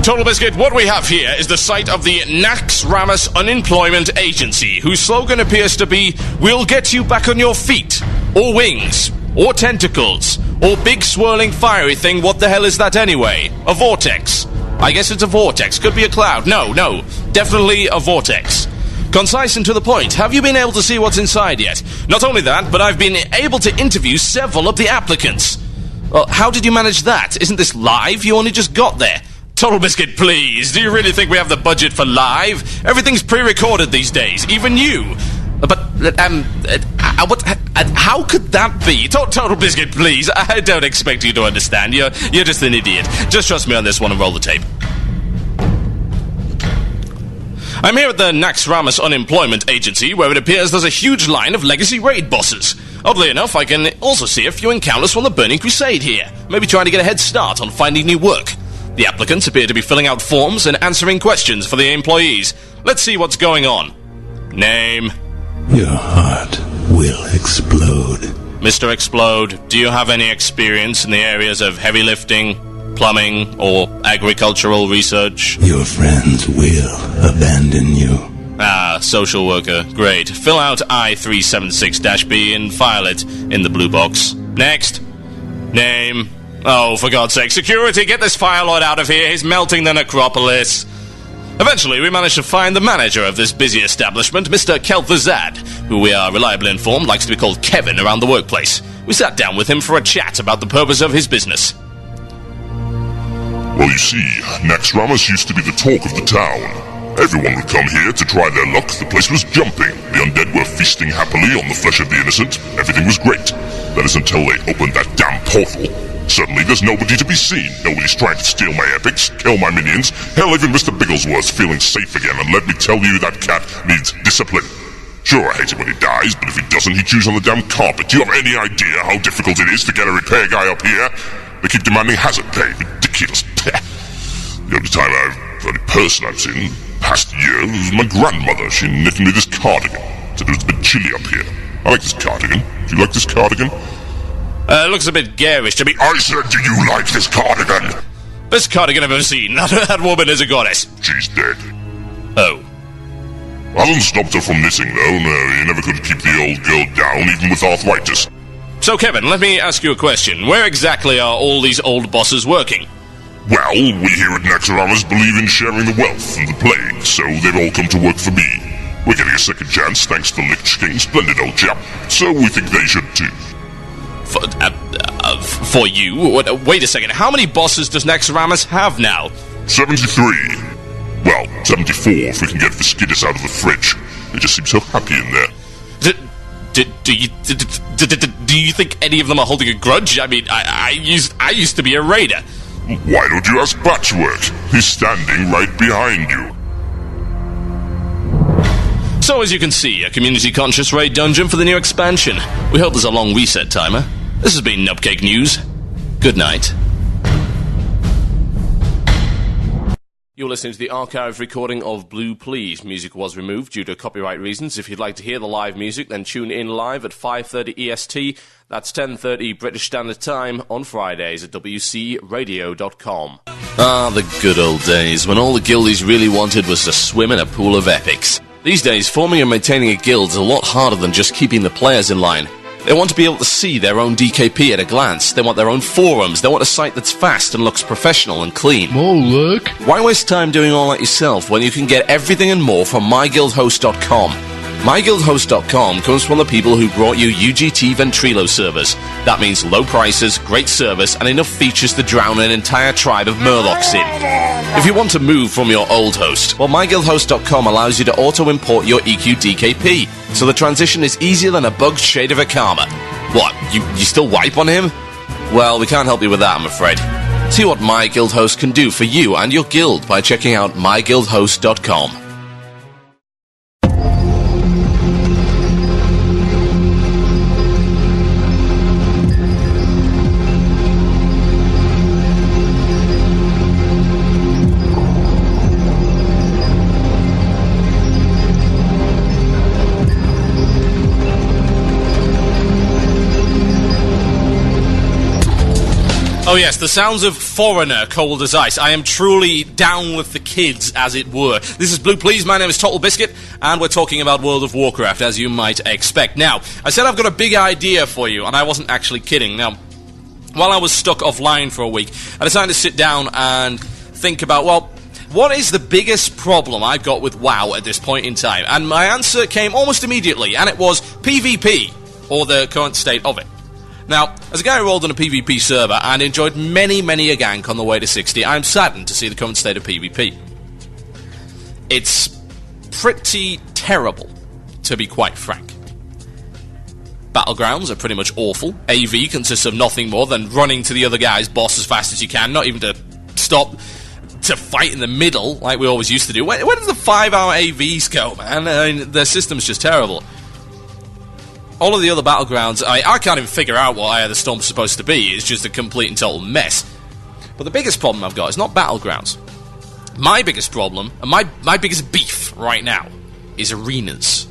TotalBiscuit, what we have here is the site of the Naxxramas Unemployment Agency, whose slogan appears to be, "We'll get you back on your feet," or wings, or tentacles, or big swirling fiery thing. What the hell is that anyway? A vortex. I guess it's a vortex. Could be a cloud. No. Definitely a vortex. Concise and to the point. Have you been able to see what's inside yet? Not only that, but I've been able to interview several of the applicants. Well, how did you manage that? Isn't this live? You only just got there. TotalBiscuit, please. Do you really think we have the budget for live? Everything's pre-recorded these days. Even you. But, how could that be? TotalBiscuit, please. I don't expect you to understand. You're just an idiot. Just trust me on this one and roll the tape. I'm here at the Naxxramas Unemployment Agency, where it appears there's a huge line of legacy raid bosses. Oddly enough, I can also see a few encounters from the Burning Crusade here, maybe trying to get a head start on finding new work. The applicants appear to be filling out forms and answering questions for the employees. Let's see what's going on. Name? Your heart will explode. Mr. Explode, do you have any experience in the areas of heavy lifting, plumbing, or agricultural research? Your friends will abandon you. Ah, social worker. Great. Fill out I-376-B and file it in the blue box. Next. Name. Oh, for God's sake. Security, get this firelord out of here. He's melting the necropolis. Eventually, we managed to find the manager of this busy establishment, Mr. Kelthazad, who we are reliably informed likes to be called Kevin around the workplace. We sat down with him for a chat about the purpose of his business. Well, you see, Naxxramas used to be the talk of the town. Everyone would come here to try their luck. The place was jumping. The undead were feasting happily on the flesh of the innocent. Everything was great. That is until they opened that damn portal. Suddenly there's nobody to be seen. Nobody's trying to steal my epics, kill my minions. Hell, even Mr. Bigglesworth's feeling safe again, and let me tell you, that cat needs discipline. Sure, I hate it when he dies, but if he doesn't, he chews on the damn carpet. Do you have any idea how difficult it is to get a repair guy up here? They keep demanding hazard pay. Ridiculous. The only person I've seen past year was my grandmother. She knitted me this cardigan. Said it was a bit chilly up here. I like this cardigan. Do you like this cardigan? It looks a bit garish to me. I said, do you like this cardigan? Best cardigan I've ever seen. That woman is a goddess. She's dead. Oh. Hasn't stopped her from knitting, though. No, you never could keep the old girl down, even with arthritis. So, Kevin, let me ask you a question. Where exactly are all these old bosses working? Well, we here at Naxxramas believe in sharing the wealth and the plague, so they've all come to work for me. We're getting a second chance thanks to Lich King, splendid old chap, so we think they should too. For you? Wait a second, how many bosses does Naxxramas have now? 73. Well, 74 if we can get Viscidus out of the fridge. They just seem so happy in there. Do you think any of them are holding a grudge? I mean, I used to be a raider. Why don't you ask Patchwork? He's standing right behind you. So, as you can see, a community-conscious raid dungeon for the new expansion. We hope there's a long reset timer. This has been Nubcake News. Good night. You're listening to the archive recording of Blue Plz. Music was removed due to copyright reasons. If you'd like to hear the live music, then tune in live at 5:30 EST. That's 10:30 British Standard Time on Fridays at wcradio.com. Ah, the good old days, when all the guildies really wanted was to swim in a pool of epics. These days, forming and maintaining a guild is a lot harder than just keeping the players in line. They want to be able to see their own DKP at a glance. They want their own forums. They want a site that's fast and looks professional and clean. Oh, look. Why waste time doing all that yourself when you can get everything and more from MyGuildHost.com? MyGuildHost.com comes from the people who brought you UGT Ventrilo servers. That means low prices, great service, and enough features to drown an entire tribe of Murlocs in. If you want to move from your old host, well, MyGuildHost.com allows you to auto-import your EQ DKP, so the transition is easier than a bugged shade of a karma. What, you still wipe on him? Well, we can't help you with that, I'm afraid. See what MyGuildHost can do for you and your guild by checking out MyGuildHost.com. Oh yes, the sounds of Foreigner, Cold as Ice. I am truly down with the kids, as it were. This is Blue Plz, my name is TotalBiscuit, and we're talking about World of Warcraft, as you might expect. Now, I said I've got a big idea for you, and I wasn't actually kidding. Now, while I was stuck offline for a week, I decided to sit down and think about, well, what is the biggest problem I've got with WoW at this point in time? And my answer came almost immediately, and it was PvP, or the current state of it. Now, as a guy who rolled on a PvP server and enjoyed many a gank on the way to 60, I'm saddened to see the current state of PvP. It's pretty terrible, to be quite frank. Battlegrounds are pretty much awful. AV consists of nothing more than running to the other guy's boss as fast as you can, not even to stop to fight in the middle like we always used to do. Where did the 5-hour AVs go, man? I mean, their system's just terrible. All of the other battlegrounds, I can't even figure out what Eye of the Storm's supposed to be. It's just a complete and total mess. But the biggest problem I've got is not battlegrounds. My biggest problem, and my biggest beef right now, is arenas.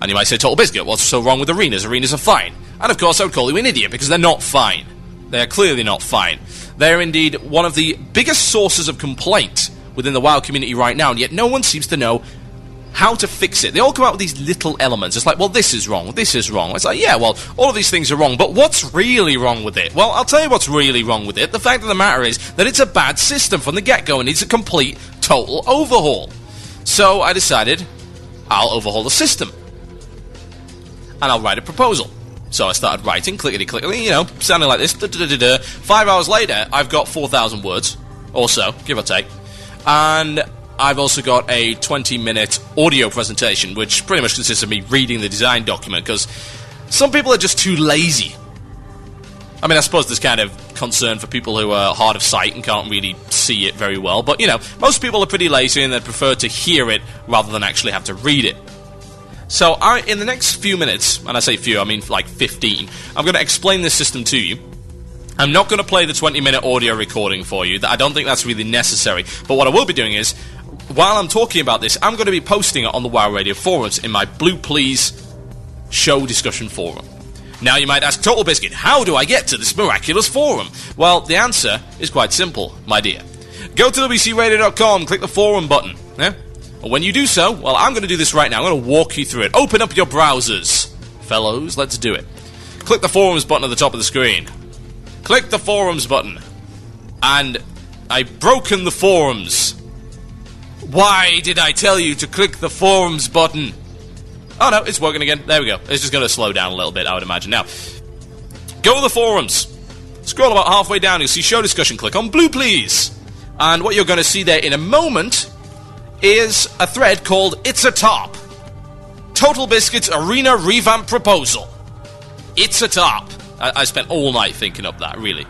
And you might say, TotalBiscuit, what's so wrong with arenas? Arenas are fine. And of course I would call you an idiot, because they're not fine. They're clearly not fine. They're indeed one of the biggest sources of complaint within the WoW community right now, and yet no one seems to know how to fix it. They all come out with these little elements. It's like, well, this is wrong, this is wrong. It's like, yeah, well, all of these things are wrong, but what's really wrong with it? Well, I'll tell you what's really wrong with it. The fact of the matter is that it's a bad system from the get-go and needs a complete, total overhaul. So I decided I'll overhaul the system. And I'll write a proposal. So I started writing, clickety-clickety, sounding like this. 5 hours later, I've got 4,000 words, or so, give or take. And I've also got a 20-minute audio presentation, which pretty much consists of me reading the design document, because some people are just too lazy. I mean, I suppose there's kind of concern for people who are hard of sight and can't really see it very well, but, you know, most people are pretty lazy and they prefer to hear it rather than actually have to read it. So, in the next few minutes, and I say few, I mean like 15, I'm going to explain this system to you. I'm not going to play the 20-minute audio recording for you. I don't think that's really necessary, but what I will be doing is, while I'm talking about this, I'm going to be posting it on the WoW Radio forums in my Blue Plz show discussion forum. Now you might ask, TotalBiscuit, how do I get to this miraculous forum? Well, the answer is quite simple, my dear. Go to wcradio.com, click the forum button. Yeah? Well, when you do so, well, I'm going to do this right now. I'm going to walk you through it. Open up your browsers. Fellows, let's do it. Click the forums button at the top of the screen. Click the forums button. And I've broken the forums. Why did I tell you to click the forums button? Oh no, it's working again. There we go. It's just going to slow down a little bit, I would imagine. Now, go to the forums. Scroll about halfway down, you'll see show discussion. Click on Blue Plz. And what you're going to see there in a moment is a thread called It's a Top. TotalBiscuit's Arena Revamp Proposal. It's a top. I spent all night thinking up that, really.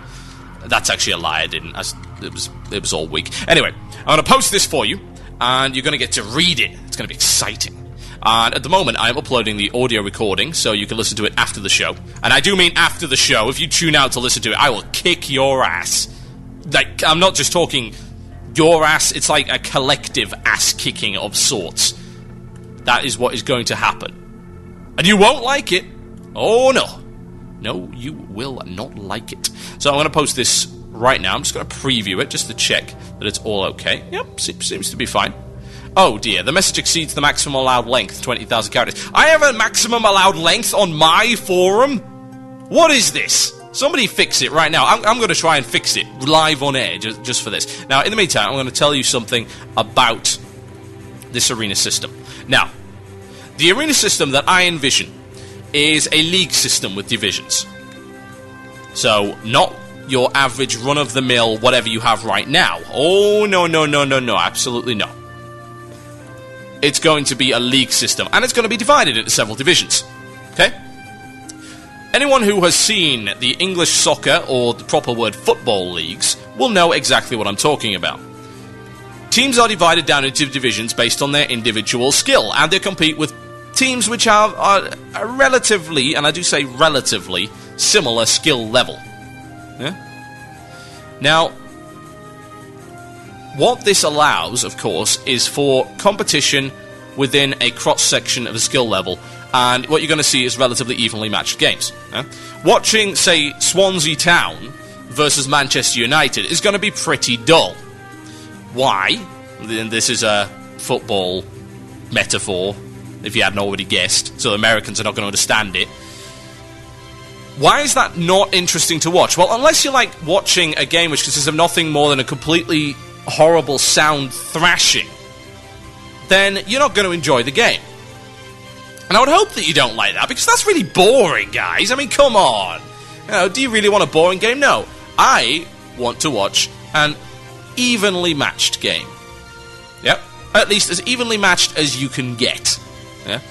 That's actually a lie, I didn't. It was all week. Anyway, I'm going to post this for you, and you're going to get to read it. It's going to be exciting. And at the moment, I'm uploading the audio recording, so you can listen to it after the show. And I do mean after the show. If you tune out to listen to it, I will kick your ass. Like, I'm not just talking your ass, it's like a collective ass-kicking of sorts. That is what is going to happen. And you won't like it. Oh, no. No, you will not like it. So I'm going to post this right now. I'm just going to preview it just to check that it's all okay. Yep, seems to be fine. Oh dear, the message exceeds the maximum allowed length, 20,000 characters. I have a maximum allowed length on my forum? What is this? Somebody fix it right now. I'm going to try and fix it live on air just for this. Now, in the meantime, I'm going to tell you something about this arena system. Now, the arena system that I envision is a league system with divisions. So, not your average run-of-the-mill whatever you have right now. Oh, no, absolutely no. It's going to be a league system, and it's going to be divided into several divisions. Okay? Anyone who has seen the English soccer, or the proper word football leagues, will know exactly what I'm talking about. Teams are divided down into divisions based on their individual skill, and they compete with teams which have a relatively, and I do say relatively, similar skill level. Yeah? Now, what this allows, of course, is for competition within a cross-section of a skill level, and what you're going to see is relatively evenly matched games. Watching, say, Swansea Town versus Manchester United is going to be pretty dull. Why? And this is a football metaphor, if you hadn't already guessed, so the Americans are not going to understand it. Why is that not interesting to watch? Well, unless you like watching a game which consists of nothing more than a completely horrible sound thrashing, then you're not going to enjoy the game. And I would hope that you don't like that, because that's really boring, guys. I mean, come on. You know, do you really want a boring game? No. I want to watch an evenly matched game. Yep. At least as evenly matched as you can get. Yeah.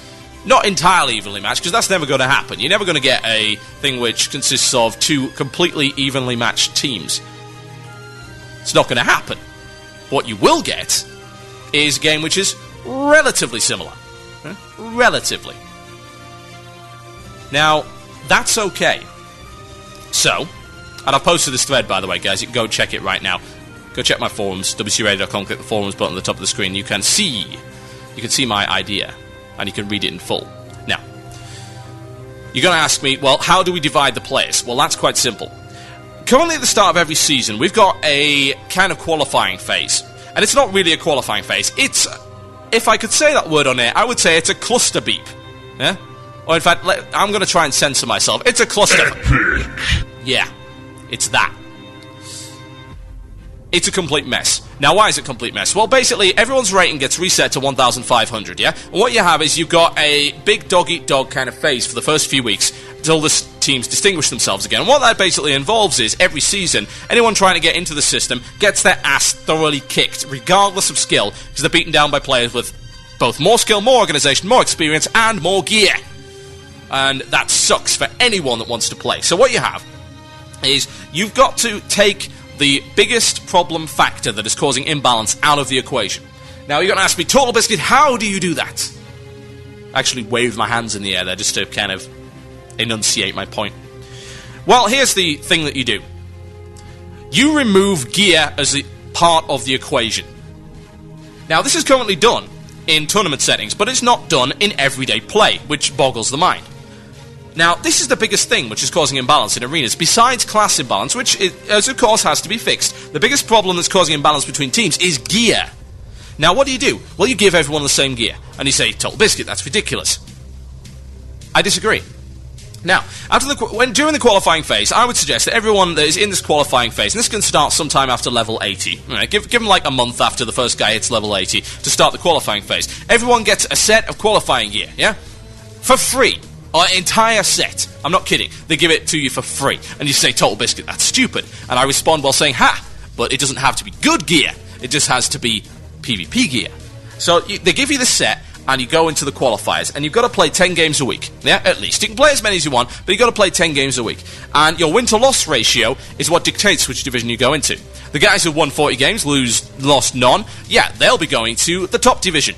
Not entirely evenly matched, because that's never going to happen. You're never going to get a thing which consists of two completely evenly matched teams. It's not going to happen. What you will get is a game which is relatively similar. Relatively. Now, that's okay. So, and I've posted this thread, by the way, guys. You can go check it right now. Go check my forums, wcradio.com, click the forums button at the top of the screen. You can see my idea, and you can read it in full. Now, you're going to ask me, well, how do we divide the players? Well, that's quite simple. Currently at the start of every season, we've got a kind of qualifying phase. And it's not really a qualifying phase. It's, if I could say that word on air, I would say it's a cluster beep. Yeah? Or in fact, I'm going to try and censor myself. It's a cluster... Yeah, it's that. It's a complete mess. Now, why is it a complete mess? Well, basically, everyone's rating gets reset to 1,500, yeah? And what you have is you've got a big dog-eat-dog kind of phase for the first few weeks. until the teams distinguish themselves again. And what that basically involves is, every season, anyone trying to get into the system gets their ass thoroughly kicked, regardless of skill, because they're beaten down by players with both more skill, more organisation, more experience, and more gear. And that sucks for anyone that wants to play. So what you have is, you've got to take the biggest problem factor that is causing imbalance out of the equation. Now, you're going to ask me, TotalBiscuit, how do you do that? I actually waved my hands in the air there just to kind of enunciate my point. Well, here's the thing that you do. You remove gear as a part of the equation. Now, this is currently done in tournament settings, but it's not done in everyday play, which boggles the mind. Now, this is the biggest thing which is causing imbalance in arenas, besides class imbalance, which, as of course, has to be fixed. The biggest problem that's causing imbalance between teams is gear. Now, what do? Well, you give everyone the same gear, and you say, TotalBiscuit, that's ridiculous. I disagree. Now, during the qualifying phase, I would suggest that everyone that is in this qualifying phase, and this can start sometime after level 80, right, give them like a month after the first guy hits level 80 to start the qualifying phase. Everyone gets a set of qualifying gear, yeah? For free. An entire set. I'm not kidding. They give it to you for free. And you say, TotalBiscuit, that's stupid. And I respond while saying, ha! But it doesn't have to be good gear. It just has to be PvP gear. So they give you the set, and you go into the qualifiers, and you've got to play 10 games a week. Yeah, at least. You can play as many as you want, but you've got to play 10 games a week. And your win-to-loss ratio is what dictates which division you go into. The guys who won 40 games, lost none, yeah, they'll be going to the top division.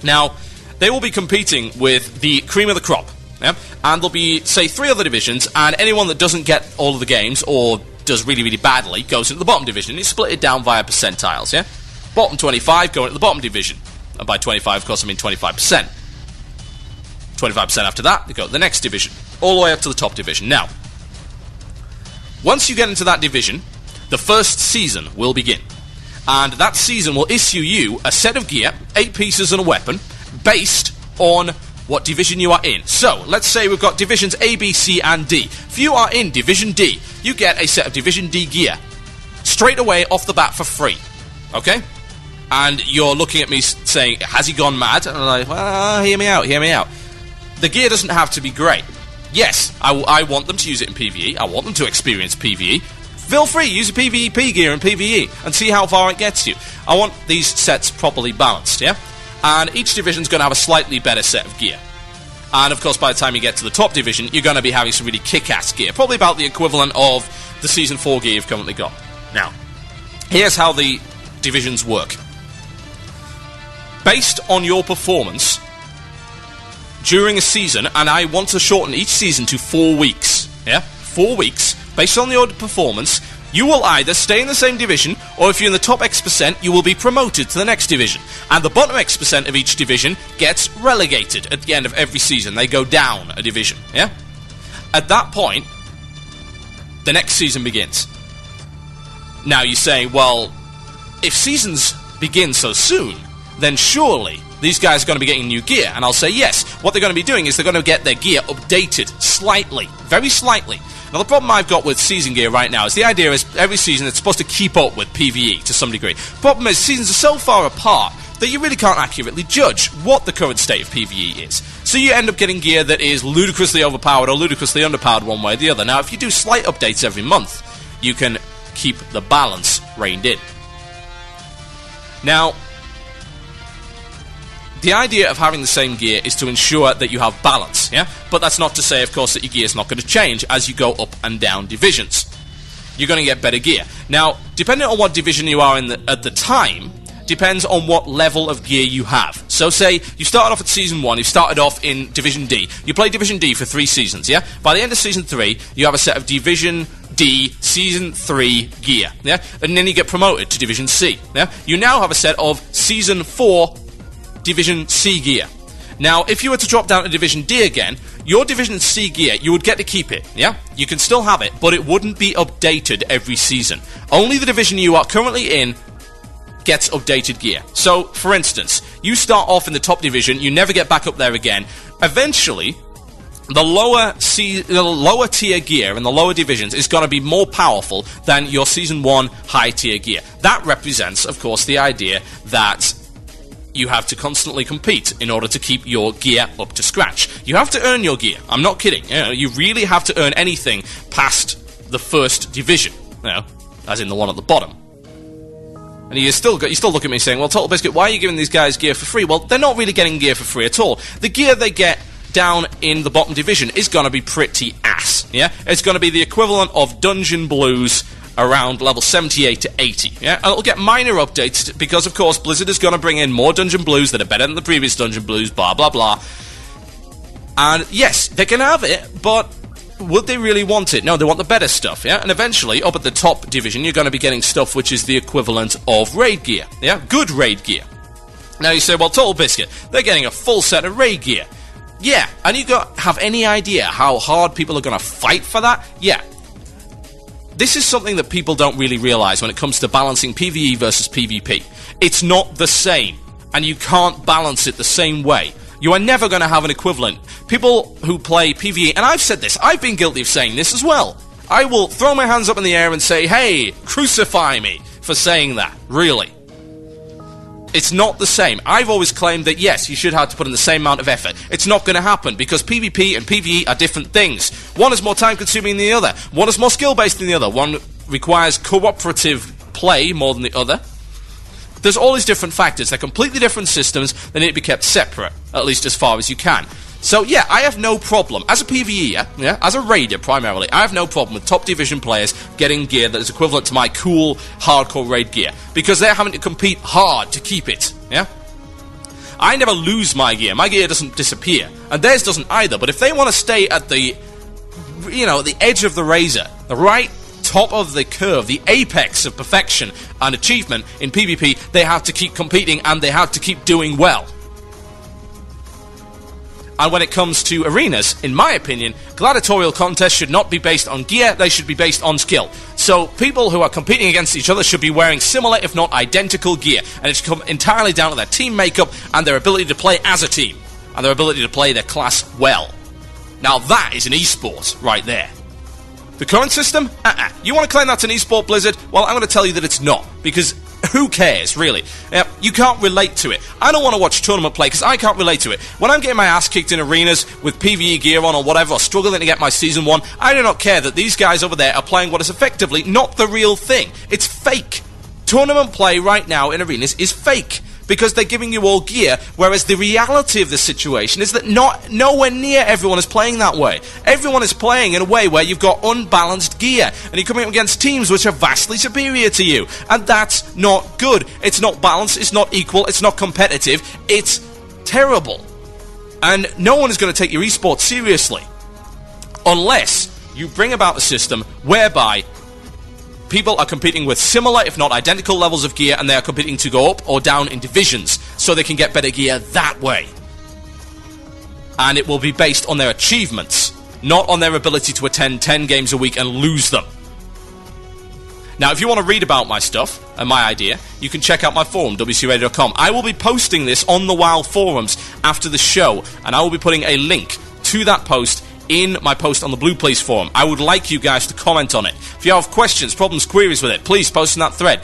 Now, they will be competing with the cream of the crop. Yeah? And there'll be, say, 3 other divisions, and anyone that doesn't get all of the games, or does really, really badly, goes into the bottom division. You split it down via percentiles, yeah? Bottom 25 go into the bottom division. And by 25, of course, I mean 25%. 25% after that, they go to the next division. All the way up to the top division. Now, once you get into that division, the first season will begin. And that season will issue you a set of gear, 8 pieces and a weapon, based on what division you are in. So, let's say we've got divisions A, B, C, and D. If you are in Division D, you get a set of Division D gear straight away off the bat for free. Okay? And you're looking at me saying, has he gone mad? And I'm like, well, hear me out. The gear doesn't have to be great. Yes, I want them to use it in PvE. I want them to experience PvE. Feel free, use a PvP gear in PvE and see how far it gets you. I want these sets properly balanced, yeah? And each division's going to have a slightly better set of gear. And, of course, by the time you get to the top division, you're going to be having some really kick-ass gear. Probably about the equivalent of the Season 4 gear you've currently got. Now, here's how the divisions work. Based on your performance during a season, and I want to shorten each season to 4 weeks, yeah? 4 weeks. Based on your performance, you will either stay in the same division, or if you're in the top X%, you will be promoted to the next division. And the bottom X% of each division gets relegated at the end of every season. They go down a division, yeah? At that point, the next season begins. Now you say, well, if seasons begin so soon, then surely these guys are going to be getting new gear. And I'll say yes. What they're going to be doing is they're going to get their gear updated slightly, very slightly. Now, the problem I've got with season gear right now is the idea is every season it's supposed to keep up with PvE to some degree. Problem is, seasons are so far apart that you really can't accurately judge what the current state of PvE is. So you end up getting gear that is ludicrously overpowered or ludicrously underpowered one way or the other. Now, if you do slight updates every month, you can keep the balance reined in. Now, the idea of having the same gear is to ensure that you have balance, yeah? But that's not to say, of course, that your gear is not going to change as you go up and down divisions. You're going to get better gear. Now, depending on what division you are in at the time, depends on what level of gear you have. So, say, you started off at Season 1, you started off in Division D. You play Division D for 3 seasons, yeah? By the end of Season 3, you have a set of Division D Season 3 gear, yeah? And then you get promoted to Division C, yeah? You now have a set of Season 4 Division C gear. Now, if you were to drop down to Division D again, your Division C gear, you would get to keep it, yeah? You can still have it, but it wouldn't be updated every season. Only the division you are currently in gets updated gear. So, for instance, you start off in the top division, you never get back up there again. Eventually, the lower tier gear in the lower divisions is going to be more powerful than your Season 1 high tier gear. That represents, of course, the idea that you have to constantly compete in order to keep your gear up to scratch. You have to earn your gear. I'm not kidding. You really have to earn anything past the first division, as in the one at the bottom. And you still look at me saying, well, TotalBiscuit, why are you giving these guys gear for free? Well, they're not really getting gear for free at all. The gear they get down in the bottom division is going to be pretty ass, yeah? It's going to be the equivalent of Dungeon Blues around level 78 to 80, yeah? And it'll get minor updates because, of course, Blizzard is going to bring in more Dungeon Blues that are better than the previous Dungeon Blues, blah, blah, blah. And, yes, they can have it, but would they really want it? No, they want the better stuff, yeah? And eventually, up at the top division, you're going to be getting stuff which is the equivalent of raid gear, yeah? Good raid gear. Now, you say, well, TotalBiscuit, they're getting a full set of raid gear. Yeah, and you have any idea how hard people are going to fight for that? Yeah. This is something that people don't really realize when it comes to balancing PvE versus PvP. It's not the same, and you can't balance it the same way. You are never going to have an equivalent. People who play PvE, and I've said this, I've been guilty of saying this as well. I will throw my hands up in the air and say, hey, crucify me for saying that. Really. It's not the same. I've always claimed that, yes, you should have to put in the same amount of effort. It's not going to happen, because PvP and PvE are different things. One is more time-consuming than the other. One is more skill-based than the other. One requires cooperative play more than the other. There's all these different factors. They're completely different systems. They need to be kept separate, at least as far as you can. So, yeah, I have no problem. As a PvEer, yeah, as a raider primarily, I have no problem with top division players getting gear that is equivalent to my cool, hardcore raid gear. Because they're having to compete hard to keep it, yeah? I never lose my gear. My gear doesn't disappear. And theirs doesn't either. But if they want to stay at the, the edge of the razor, the right top of the curve, the apex of perfection and achievement in PvP, they have to keep competing and they have to keep doing well. And when it comes to arenas, in my opinion, gladiatorial contests should not be based on gear, they should be based on skill. So people who are competing against each other should be wearing similar, if not identical gear. And it should come entirely down to their team makeup and their ability to play as a team. And their ability to play their class well. Now that is an esport right there. The current system? You want to claim that's an esport, Blizzard? Well, I'm going to tell you that it's not. Because who cares, really? You can't relate to it. I don't want to watch tournament play because I can't relate to it. When I'm getting my ass kicked in arenas with PvE gear on or whatever, or struggling to get my Season 1, I do not care that these guys over there are playing what is effectively not the real thing. It's fake. Tournament play right now in arenas is fake. Because they're giving you all gear, whereas the reality of the situation is that nowhere near everyone is playing that way. Everyone is playing in a way where you've got unbalanced gear, and you're coming up against teams which are vastly superior to you, and that's not good. It's not balanced, it's not equal, it's not competitive, it's terrible. And no one is going to take your esports seriously, unless you bring about a system whereby people are competing with similar, if not identical, levels of gear, and they are competing to go up or down in divisions, so they can get better gear that way. And it will be based on their achievements, not on their ability to attend 10 games a week and lose them. Now, if you want to read about my stuff and my idea, you can check out my forum, wcradio.com. I will be posting this on the WoW forums after the show, and I will be putting a link to that post in my post on the Blue Plz forum. I would like you guys to comment on it. If you have questions, problems, queries with it, please post in that thread.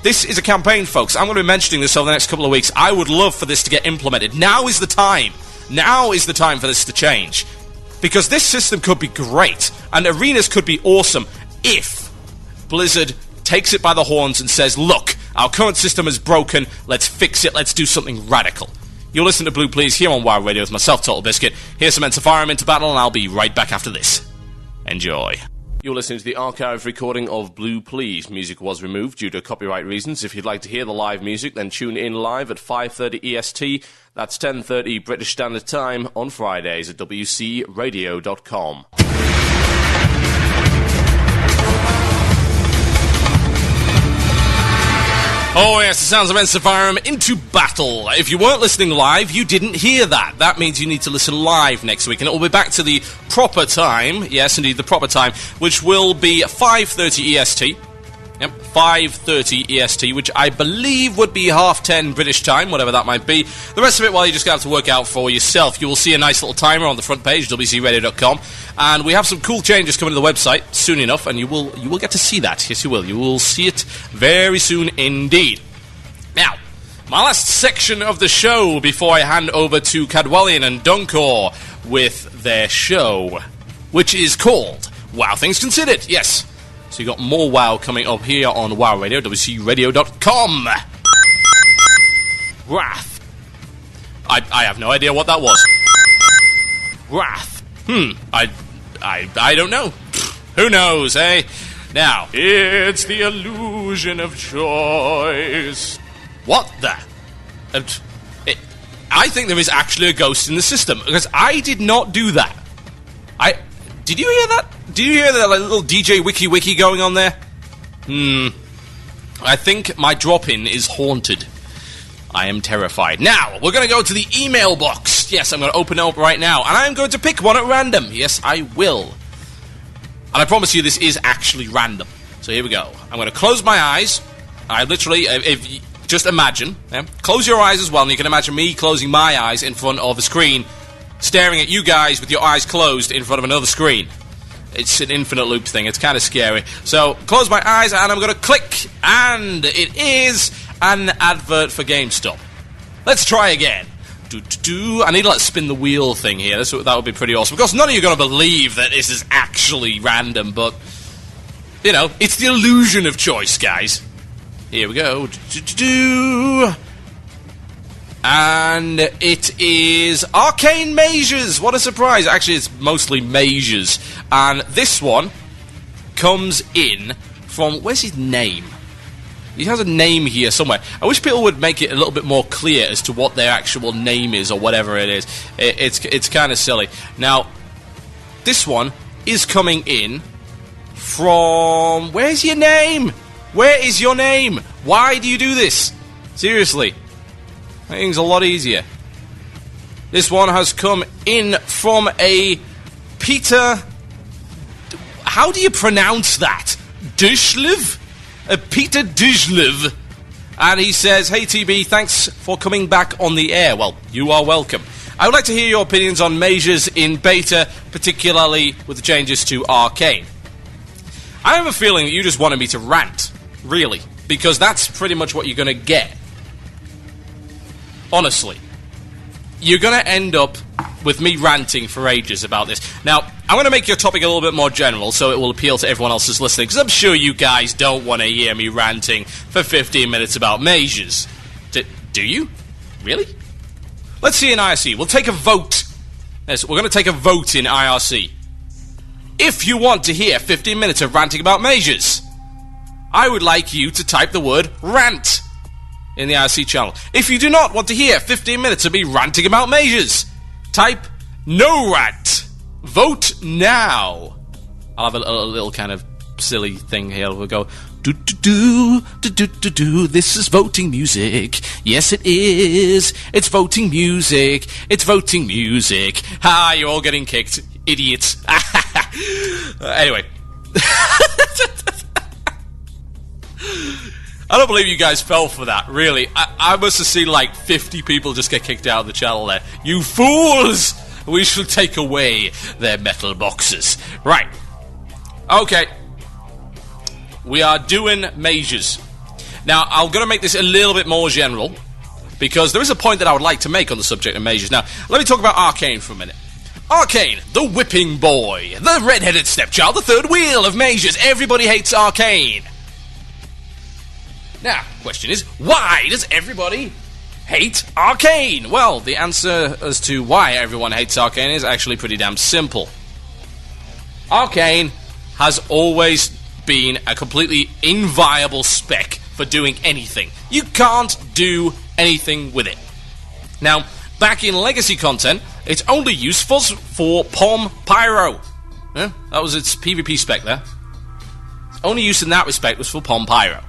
This is a campaign, folks. I'm going to be mentioning this over the next couple of weeks. I would love for this to get implemented. Now is the time. Now is the time for this to change. Because this system could be great, and arenas could be awesome if Blizzard takes it by the horns and says, look, our current system is broken, let's fix it, let's do something radical. You'll listen to Blue Plz here on WoW Radio with myself, TotalBiscuit. Here's some Enterfire into battle, and I'll be right back after this. Enjoy. You're listening to the archive recording of Blue Plz. Music was removed due to copyright reasons. If you'd like to hear the live music, then tune in live at 5:30 EST. That's 10:30 British Standard Time on Fridays at wcradio.com. Oh yes, the sounds of Enterfire into battle. If you weren't listening live, you didn't hear that. That means you need to listen live next week, and it will be back to the proper time, yes indeed, the proper time, which will be 5:30 EST. Yep, 5:30 EST, which I believe would be 10:30 British time, whatever that might be. The rest of it, well, you just got to work out for yourself. You will see a nice little timer on the front page, wcradio.com, and we have some cool changes coming to the website soon enough, and you will get to see that. Yes, you will. You will see it very soon indeed. Now, My last section of the show before I hand over to Cadwallian and Dunkor with their show, which is called Wow Things Considered. Yes. So you got more WoW coming up here on WoW Radio, WCRadio.com. Wrath. I have no idea what that was. Wrath. I don't know. Who knows, eh? Now, it's the illusion of choice. What the? I think there is actually a ghost in the system, because I did not do that. Did you hear that? Did you hear that little DJ wiki going on there? I think my drop-in is haunted. I am terrified. Now, we're going to go to the email box. Yes, I'm going to open it up right now, and I'm going to pick one at random. Yes, I will. And I promise you this is actually random. So here we go. I'm going to close my eyes. I literally, just imagine. Yeah? Close your eyes as well, and you can imagine me closing my eyes in front of a screen, staring at you guys with your eyes closed in front of another screen. It's an infinite loop thing. It's kind of scary. So, close my eyes, and I'm going to click, and it is an advert for GameStop. Let's try again. I need to spin the wheel thing here. That would be pretty awesome. Of course, none of you are going to believe that this is actually random, but, you know, it's the illusion of choice, guys. Here we go. And it is Arcane Mages. What a surprise. Actually, it's mostly Mages. And this one comes in from... Where's his name? He has a name here somewhere. I wish people would make it a little bit more clear as to what their actual name is or whatever it is. It's kind of silly. Now, this one is coming in from... Where's your name? Where is your name? Why do you do this? Seriously. Things a lot easier. This one has come in from a Peter... How do you pronounce that? Dushlev? A Peter Dushlev. And he says, "Hey TB, thanks for coming back on the air." Well, you are welcome. I would like to hear your opinions on Mages in beta, particularly with the changes to Arcane. I have a feeling that you just wanted me to rant, really, because that's pretty much what you're going to get. Honestly. You're going to end up with me ranting for ages about this. Now, I'm going to make your topic a little bit more general so it will appeal to everyone else who's listening, because I'm sure you guys don't want to hear me ranting for 15 minutes about Mages. Do you? Really? Let's see in IRC. We'll take a vote. Yes, we're going to take a vote in IRC. If you want to hear 15 minutes of ranting about Mages, I would like you to type the word rant in the IRC channel. If you do not want to hear 15 minutes of me ranting about Mages, type no rant. Vote now. I'll have a little kind of silly thing here. We'll go do do do do do do do. This is voting music. Yes, it is. It's voting music. It's voting music. Ha! You're all getting kicked, idiots. Anyway. I don't believe you guys fell for that, really. I must have seen like 50 people just get kicked out of the channel there. You fools! We shall take away their metal boxes. Right. Okay. We are doing Mages. Now, I'm going to make this a little bit more general, because there is a point that I would like to make on the subject of Mages. Now, let me talk about Arcane for a minute. Arcane, the whipping boy, the red-headed stepchild, the third wheel of Mages. Everybody hates Arcane. Now, question is, why does everybody hate Arcane? Well, the answer as to why everyone hates Arcane is actually pretty damn simple. Arcane has always been a completely inviable spec for doing anything. You can't do anything with it. Now, back in Legacy content, its only use was for Pom Pyro. Yeah, that was its PvP spec there. Only use in that respect was for Pom Pyro.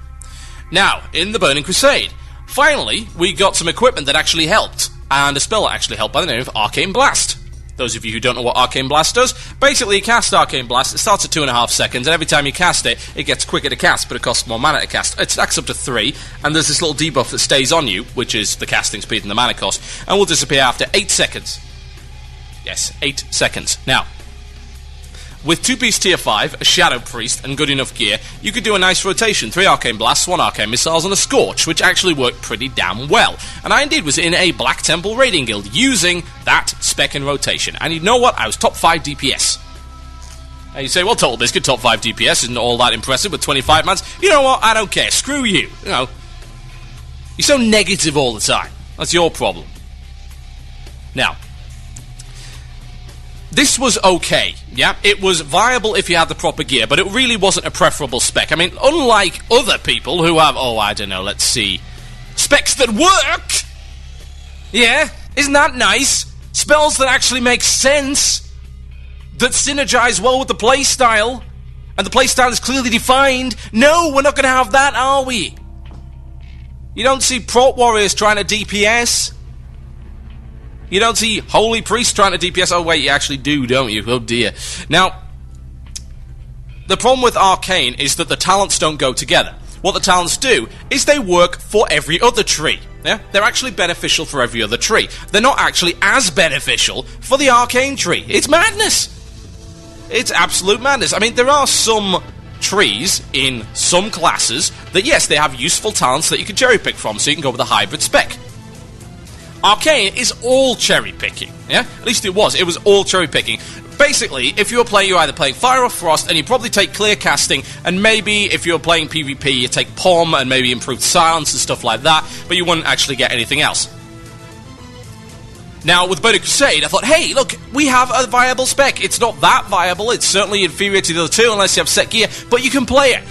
Now, in the Burning Crusade, finally, we got some equipment that actually helped, and a spell that actually helped by the name of Arcane Blast. Those of you who don't know what Arcane Blast does, basically you cast Arcane Blast, it starts at 2.5 seconds, and every time you cast it, it gets quicker to cast, but it costs more mana to cast. It stacks up to 3, and there's this little debuff that stays on you, which is the casting speed and the mana cost, and will disappear after 8 seconds. Yes, 8 seconds. Now, with 2-piece tier 5, a Shadow Priest, and good enough gear, you could do a nice rotation. 3 Arcane Blasts, 1 Arcane Missiles, and a Scorch, which actually worked pretty damn well. And I indeed was in a Black Temple Raiding Guild using that spec and rotation. And you know what? I was top 5 DPS. And you say, well, TotalBiscuit, top 5 DPS isn't all that impressive with 25 mans. You know what? I don't care. Screw you. You know, you're so negative all the time. That's your problem. Now, this was okay, yeah? It was viable if you had the proper gear, but it really wasn't a preferable spec. I mean, unlike other people who have, I don't know, let's see, specs that work! Yeah, isn't that nice? Spells that actually make sense, that synergize well with the playstyle, and the playstyle is clearly defined. No, we're not going to have that, are we? You don't see Prot Warriors trying to DPS. You don't see Holy Priests trying to DPS. Oh, wait, you actually do, don't you? Oh, dear. Now, the problem with Arcane is that the talents don't go together. What the talents do is they work for every other tree. Yeah? They're actually beneficial for every other tree. They're not actually as beneficial for the Arcane tree. It's madness. It's absolute madness. I mean, there are some trees in some classes that, yes, they have useful talents that you can cherry-pick from, so you can go with a hybrid spec. Arcane is all cherry-picking, yeah? At least it was. It was all cherry-picking. Basically, if you were playing, you're either playing Fire or Frost, and you probably take Clear Casting, and maybe if you're playing PvP, you take Pom, and maybe Improved Silence and stuff like that, but you wouldn't actually get anything else. Now, with Burning Crusade, I thought, hey, look, we have a viable spec. It's not that viable. It's certainly inferior to the other two, unless you have set gear, but you can play it.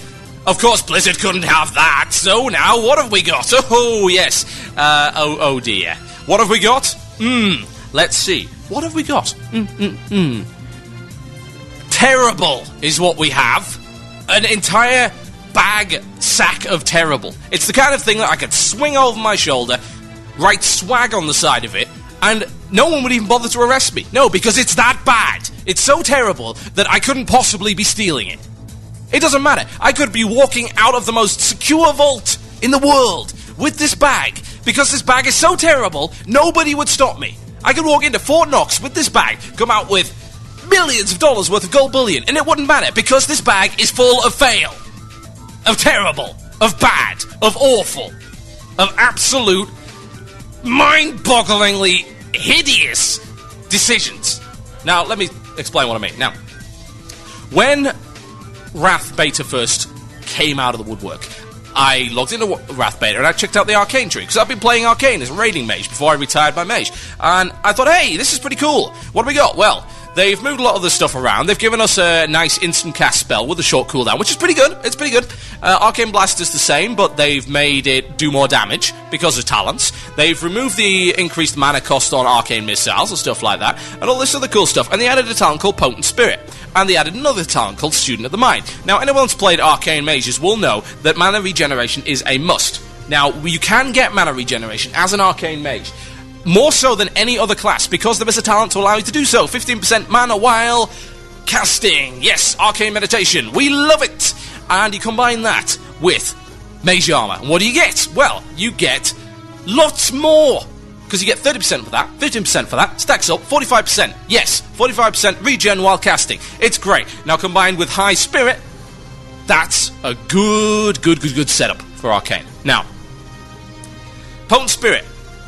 Of course, Blizzard couldn't have that, so now what have we got? Oh, yes. Oh dear. What have we got? Let's see. What have we got? Terrible is what we have. An entire sack of terrible. It's the kind of thing that I could swing over my shoulder, write swag on the side of it, and no one would even bother to arrest me. No, because it's that bad. It's so terrible that I couldn't possibly be stealing it. It doesn't matter. I could be walking out of the most secure vault in the world with this bag. Because this bag is so terrible, nobody would stop me. I could walk into Fort Knox with this bag, come out with millions of dollars worth of gold bullion, and it wouldn't matter, because this bag is full of fail. Of terrible. Of bad. Of awful. Of absolute, mind-bogglingly hideous decisions. Now, let me explain what I mean. Now, when Wrath Beta first came out of the woodwork, I logged into Wrath Beta and I checked out the Arcane tree, because I've been playing Arcane as a raiding mage before I retired my mage. And I thought, hey, this is pretty cool. What have we got? Well, they've moved a lot of the stuff around. They've given us a nice instant cast spell with a short cooldown, which is pretty good. It's pretty good. Arcane Blast is the same, but they've made it do more damage because of talents. They've removed the increased mana cost on Arcane Missiles and stuff like that, and all this other cool stuff. And they added a talent called Potent Spirit. And they added another talent called Student of the Mind. Now, anyone who's played Arcane Mages will know that mana regeneration is a must. Now, you can get mana regeneration as an Arcane Mage, more so than any other class, because there is a talent to allow you to do so. 15% mana while casting. Yes, Arcane Meditation. We love it. And you combine that with Mage Armor. And what do you get? Well, you get lots more. Because you get 30% for that, 15% for that, stacks up, 45%. Yes, 45% regen while casting. It's great. Now, combined with High Spirit, that's a good setup for Arcane. Now, Potent Spirit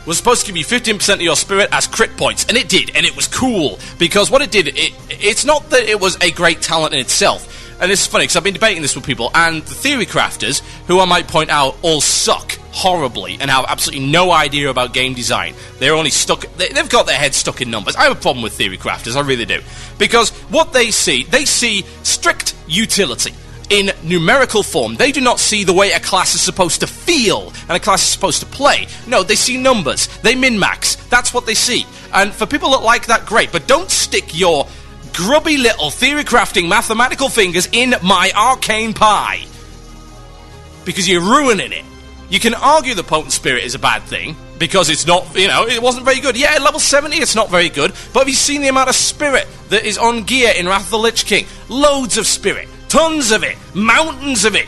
was supposed to give you 15% of your spirit as crit points, and it did, and it was cool, because what it did, it's not that it was a great talent in itself, and this is funny, because I've been debating this with people, and the theory crafters, who I might point out all suck horribly, and have absolutely no idea about game design. They're only stuck, they've got their heads stuck in numbers. I have a problem with theory crafters, I really do, because what they see strict utility. In numerical form, they do not see the way a class is supposed to feel and a class is supposed to play. No, they see numbers. They min-max. That's what they see. And for people that like that, great. But don't stick your grubby little theory-crafting mathematical fingers in my arcane pie. Because you're ruining it. You can argue the Potent Spirit is a bad thing, because it's not, it wasn't very good. Yeah, at level 70 it's not very good, but have you seen the amount of spirit that is on gear in Wrath of the Lich King? Loads of spirit. Tons of it. Mountains of it.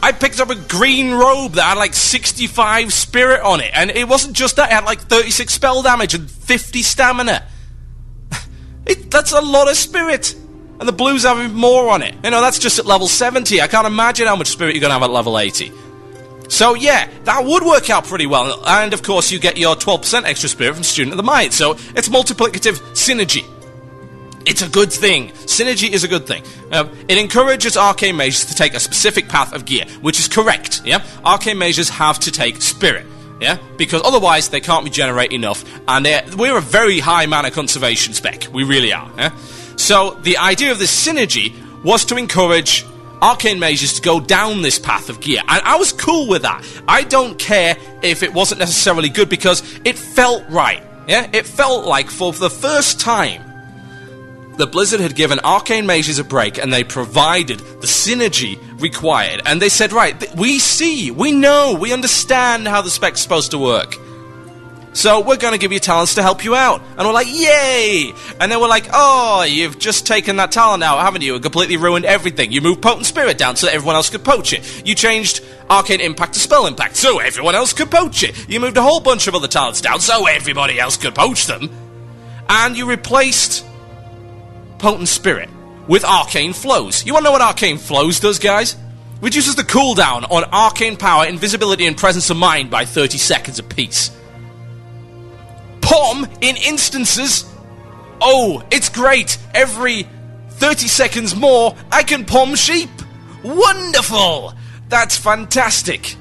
I picked up a green robe that had like 65 spirit on it, and it wasn't just that, it had like 36 spell damage and 50 stamina. That's a lot of spirit. And the blues have even more on it. You know, that's just at level 70. I can't imagine how much spirit you're going to have at level 80. So, yeah, that would work out pretty well. And, of course, you get your 12% extra spirit from Student of the Mind. So, it's multiplicative synergy. It's a good thing. Synergy is a good thing. It encourages arcane mages to take a specific path of gear, which is correct, yeah? Arcane mages have to take spirit, yeah? Because otherwise they can't regenerate enough, and we're a very high mana conservation spec. We really are, yeah? So the idea of this synergy was to encourage arcane mages to go down this path of gear, and I was cool with that. I don't care if it wasn't necessarily good, because it felt right, yeah? It felt like, for the first time, the Blizzard had given arcane mages a break, and they provided the synergy required. And they said, right, we see, we know, we understand how the spec's supposed to work. So we're going to give you talents to help you out. And we're like, yay! And then we're like, oh, you've just taken that talent out, haven't you? And completely ruined everything. You moved Potent Spirit down so that everyone else could poach it. You changed Arcane Impact to Spell Impact so everyone else could poach it. You moved a whole bunch of other talents down so everybody else could poach them. And you replaced Potent Spirit with Arcane Flows. You want to know what Arcane Flows does, guys? Reduces the cooldown on Arcane Power, Invisibility, and Presence of Mind by 30 seconds apiece. POM in instances. Oh, it's great. Every 30 seconds more, I can POM sheep. Wonderful. That's fantastic.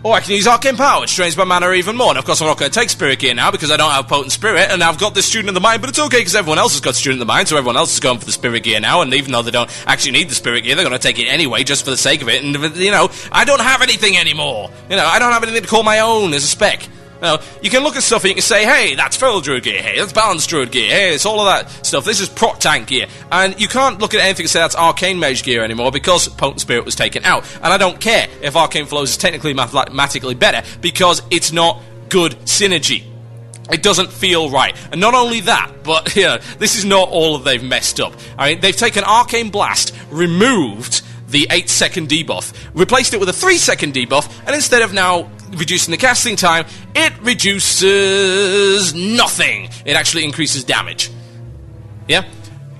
Or I can use Arcane Power, which drains my mana even more. And of course I'm not going to take Spirit Gear now, because I don't have Potent Spirit, and I've got this Student of the Mind, but it's okay, because everyone else has got Student of the Mind, so everyone else is going for the Spirit Gear now, and even though they don't actually need the Spirit Gear, they're going to take it anyway, just for the sake of it, and, you know, I don't have anything anymore. You know, I don't have anything to call my own as a spec. You know, you can look at stuff and you can say, hey, that's Feral Druid gear, hey, that's Balanced Druid gear, hey, it's all of that stuff, this is Proc Tank gear, and you can't look at anything and say that's Arcane Mage gear anymore, because Potent Spirit was taken out, and I don't care if Arcane Flows is technically mathematically better, because it's not good synergy. It doesn't feel right. And not only that, but, you know, this is not all that they've messed up. I mean, they've taken Arcane Blast, removed the 8-second debuff, replaced it with a 3-second debuff, and instead of now reducing the casting time, it reduces nothing. It actually increases damage. Yeah?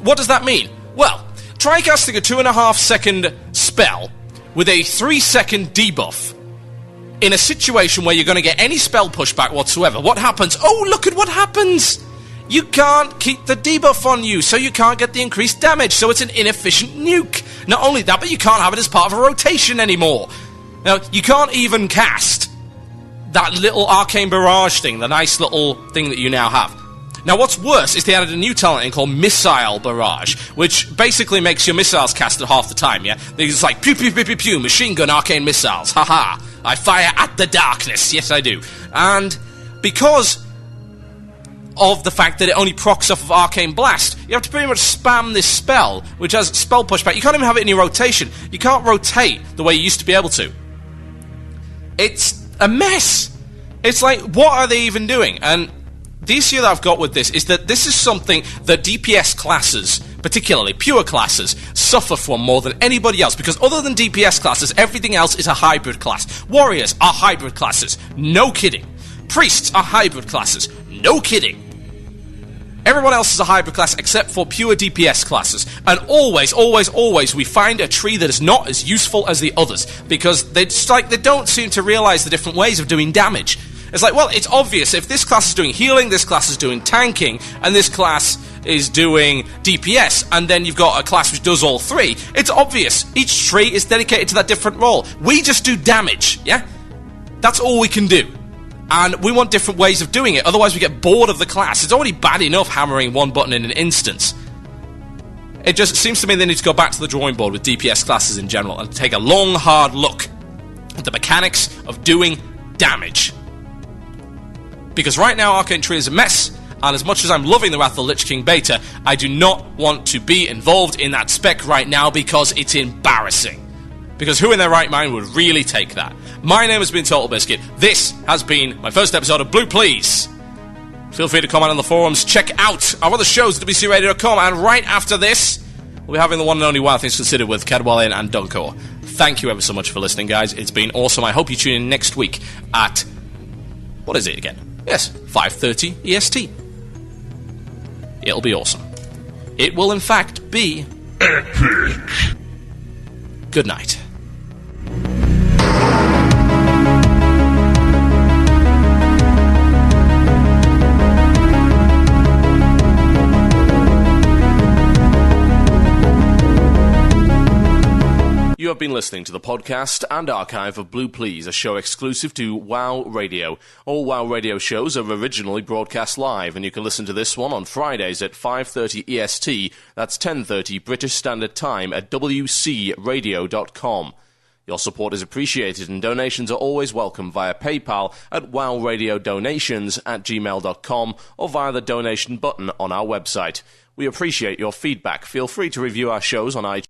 What does that mean? Well, try casting a 2.5-second spell with a 3-second debuff in a situation where you're going to get any spell pushback whatsoever. What happens? Oh, look at what happens! You can't keep the debuff on you, so you can't get the increased damage, so it's an inefficient nuke. Not only that, but you can't have it as part of a rotation anymore. Now, you can't even cast that little Arcane Barrage thing, the nice little thing that you now have. Now, what's worse is they added a new talent in called Missile Barrage, which basically makes your missiles cast at half the time, yeah? It's like, pew, pew, pew, pew, pew, machine gun arcane missiles, haha. I fire at the darkness, yes I do. And because of the fact that it only procs off of Arcane Blast, you have to pretty much spam this spell, which has spell pushback. You can't even have it in your rotation. You can't rotate the way you used to be able to. It's a mess. It's like, what are they even doing? And the issue that I've got with this is that this is something that DPS classes, particularly pure classes, suffer from more than anybody else, because other than DPS classes, everything else is a hybrid class. Warriors are hybrid classes. No kidding. Priests are hybrid classes. No kidding. Everyone else is a hybrid class except for pure DPS classes. And always, always, always we find a tree that is not as useful as the others, because they don't seem to realize the different ways of doing damage. It's like, well, it's obvious. If this class is doing healing, this class is doing tanking, and this class is doing DPS, and then you've got a class which does all three, it's obvious. Each tree is dedicated to that different role. We just do damage, yeah? That's all we can do. And we want different ways of doing it, otherwise we get bored of the class. It's already bad enough hammering one button in an instance. It just seems to me they need to go back to the drawing board with DPS classes in general and take a long, hard look at the mechanics of doing damage. Because right now Arcane Tree is a mess, and as much as I'm loving the Wrath of the Lich King beta, I do not want to be involved in that spec right now because it's embarrassing. Because who in their right mind would really take that? My name has been TotalBiscuit. This has been my first episode of Blue Plz. Feel free to comment on the forums. Check out our other shows at WCRadio.com. And right after this, we'll be having the one and only Wild Things Considered with Cadwallian and Dunkor. Thank you ever so much for listening, guys. It's been awesome. I hope you tune in next week at... what is it again? Yes, 5:30 EST. It'll be awesome. It will in fact be epic. Good night. You have been listening to the podcast and archive of Blue Plz, a show exclusive to WOW Radio. All WOW Radio shows are originally broadcast live, and you can listen to this one on Fridays at 5:30 EST, that's 10:30 British Standard Time, at wcradio.com. Your support is appreciated, and donations are always welcome via PayPal at wowradiodonations@gmail.com or via the donation button on our website. We appreciate your feedback. Feel free to review our shows on iTunes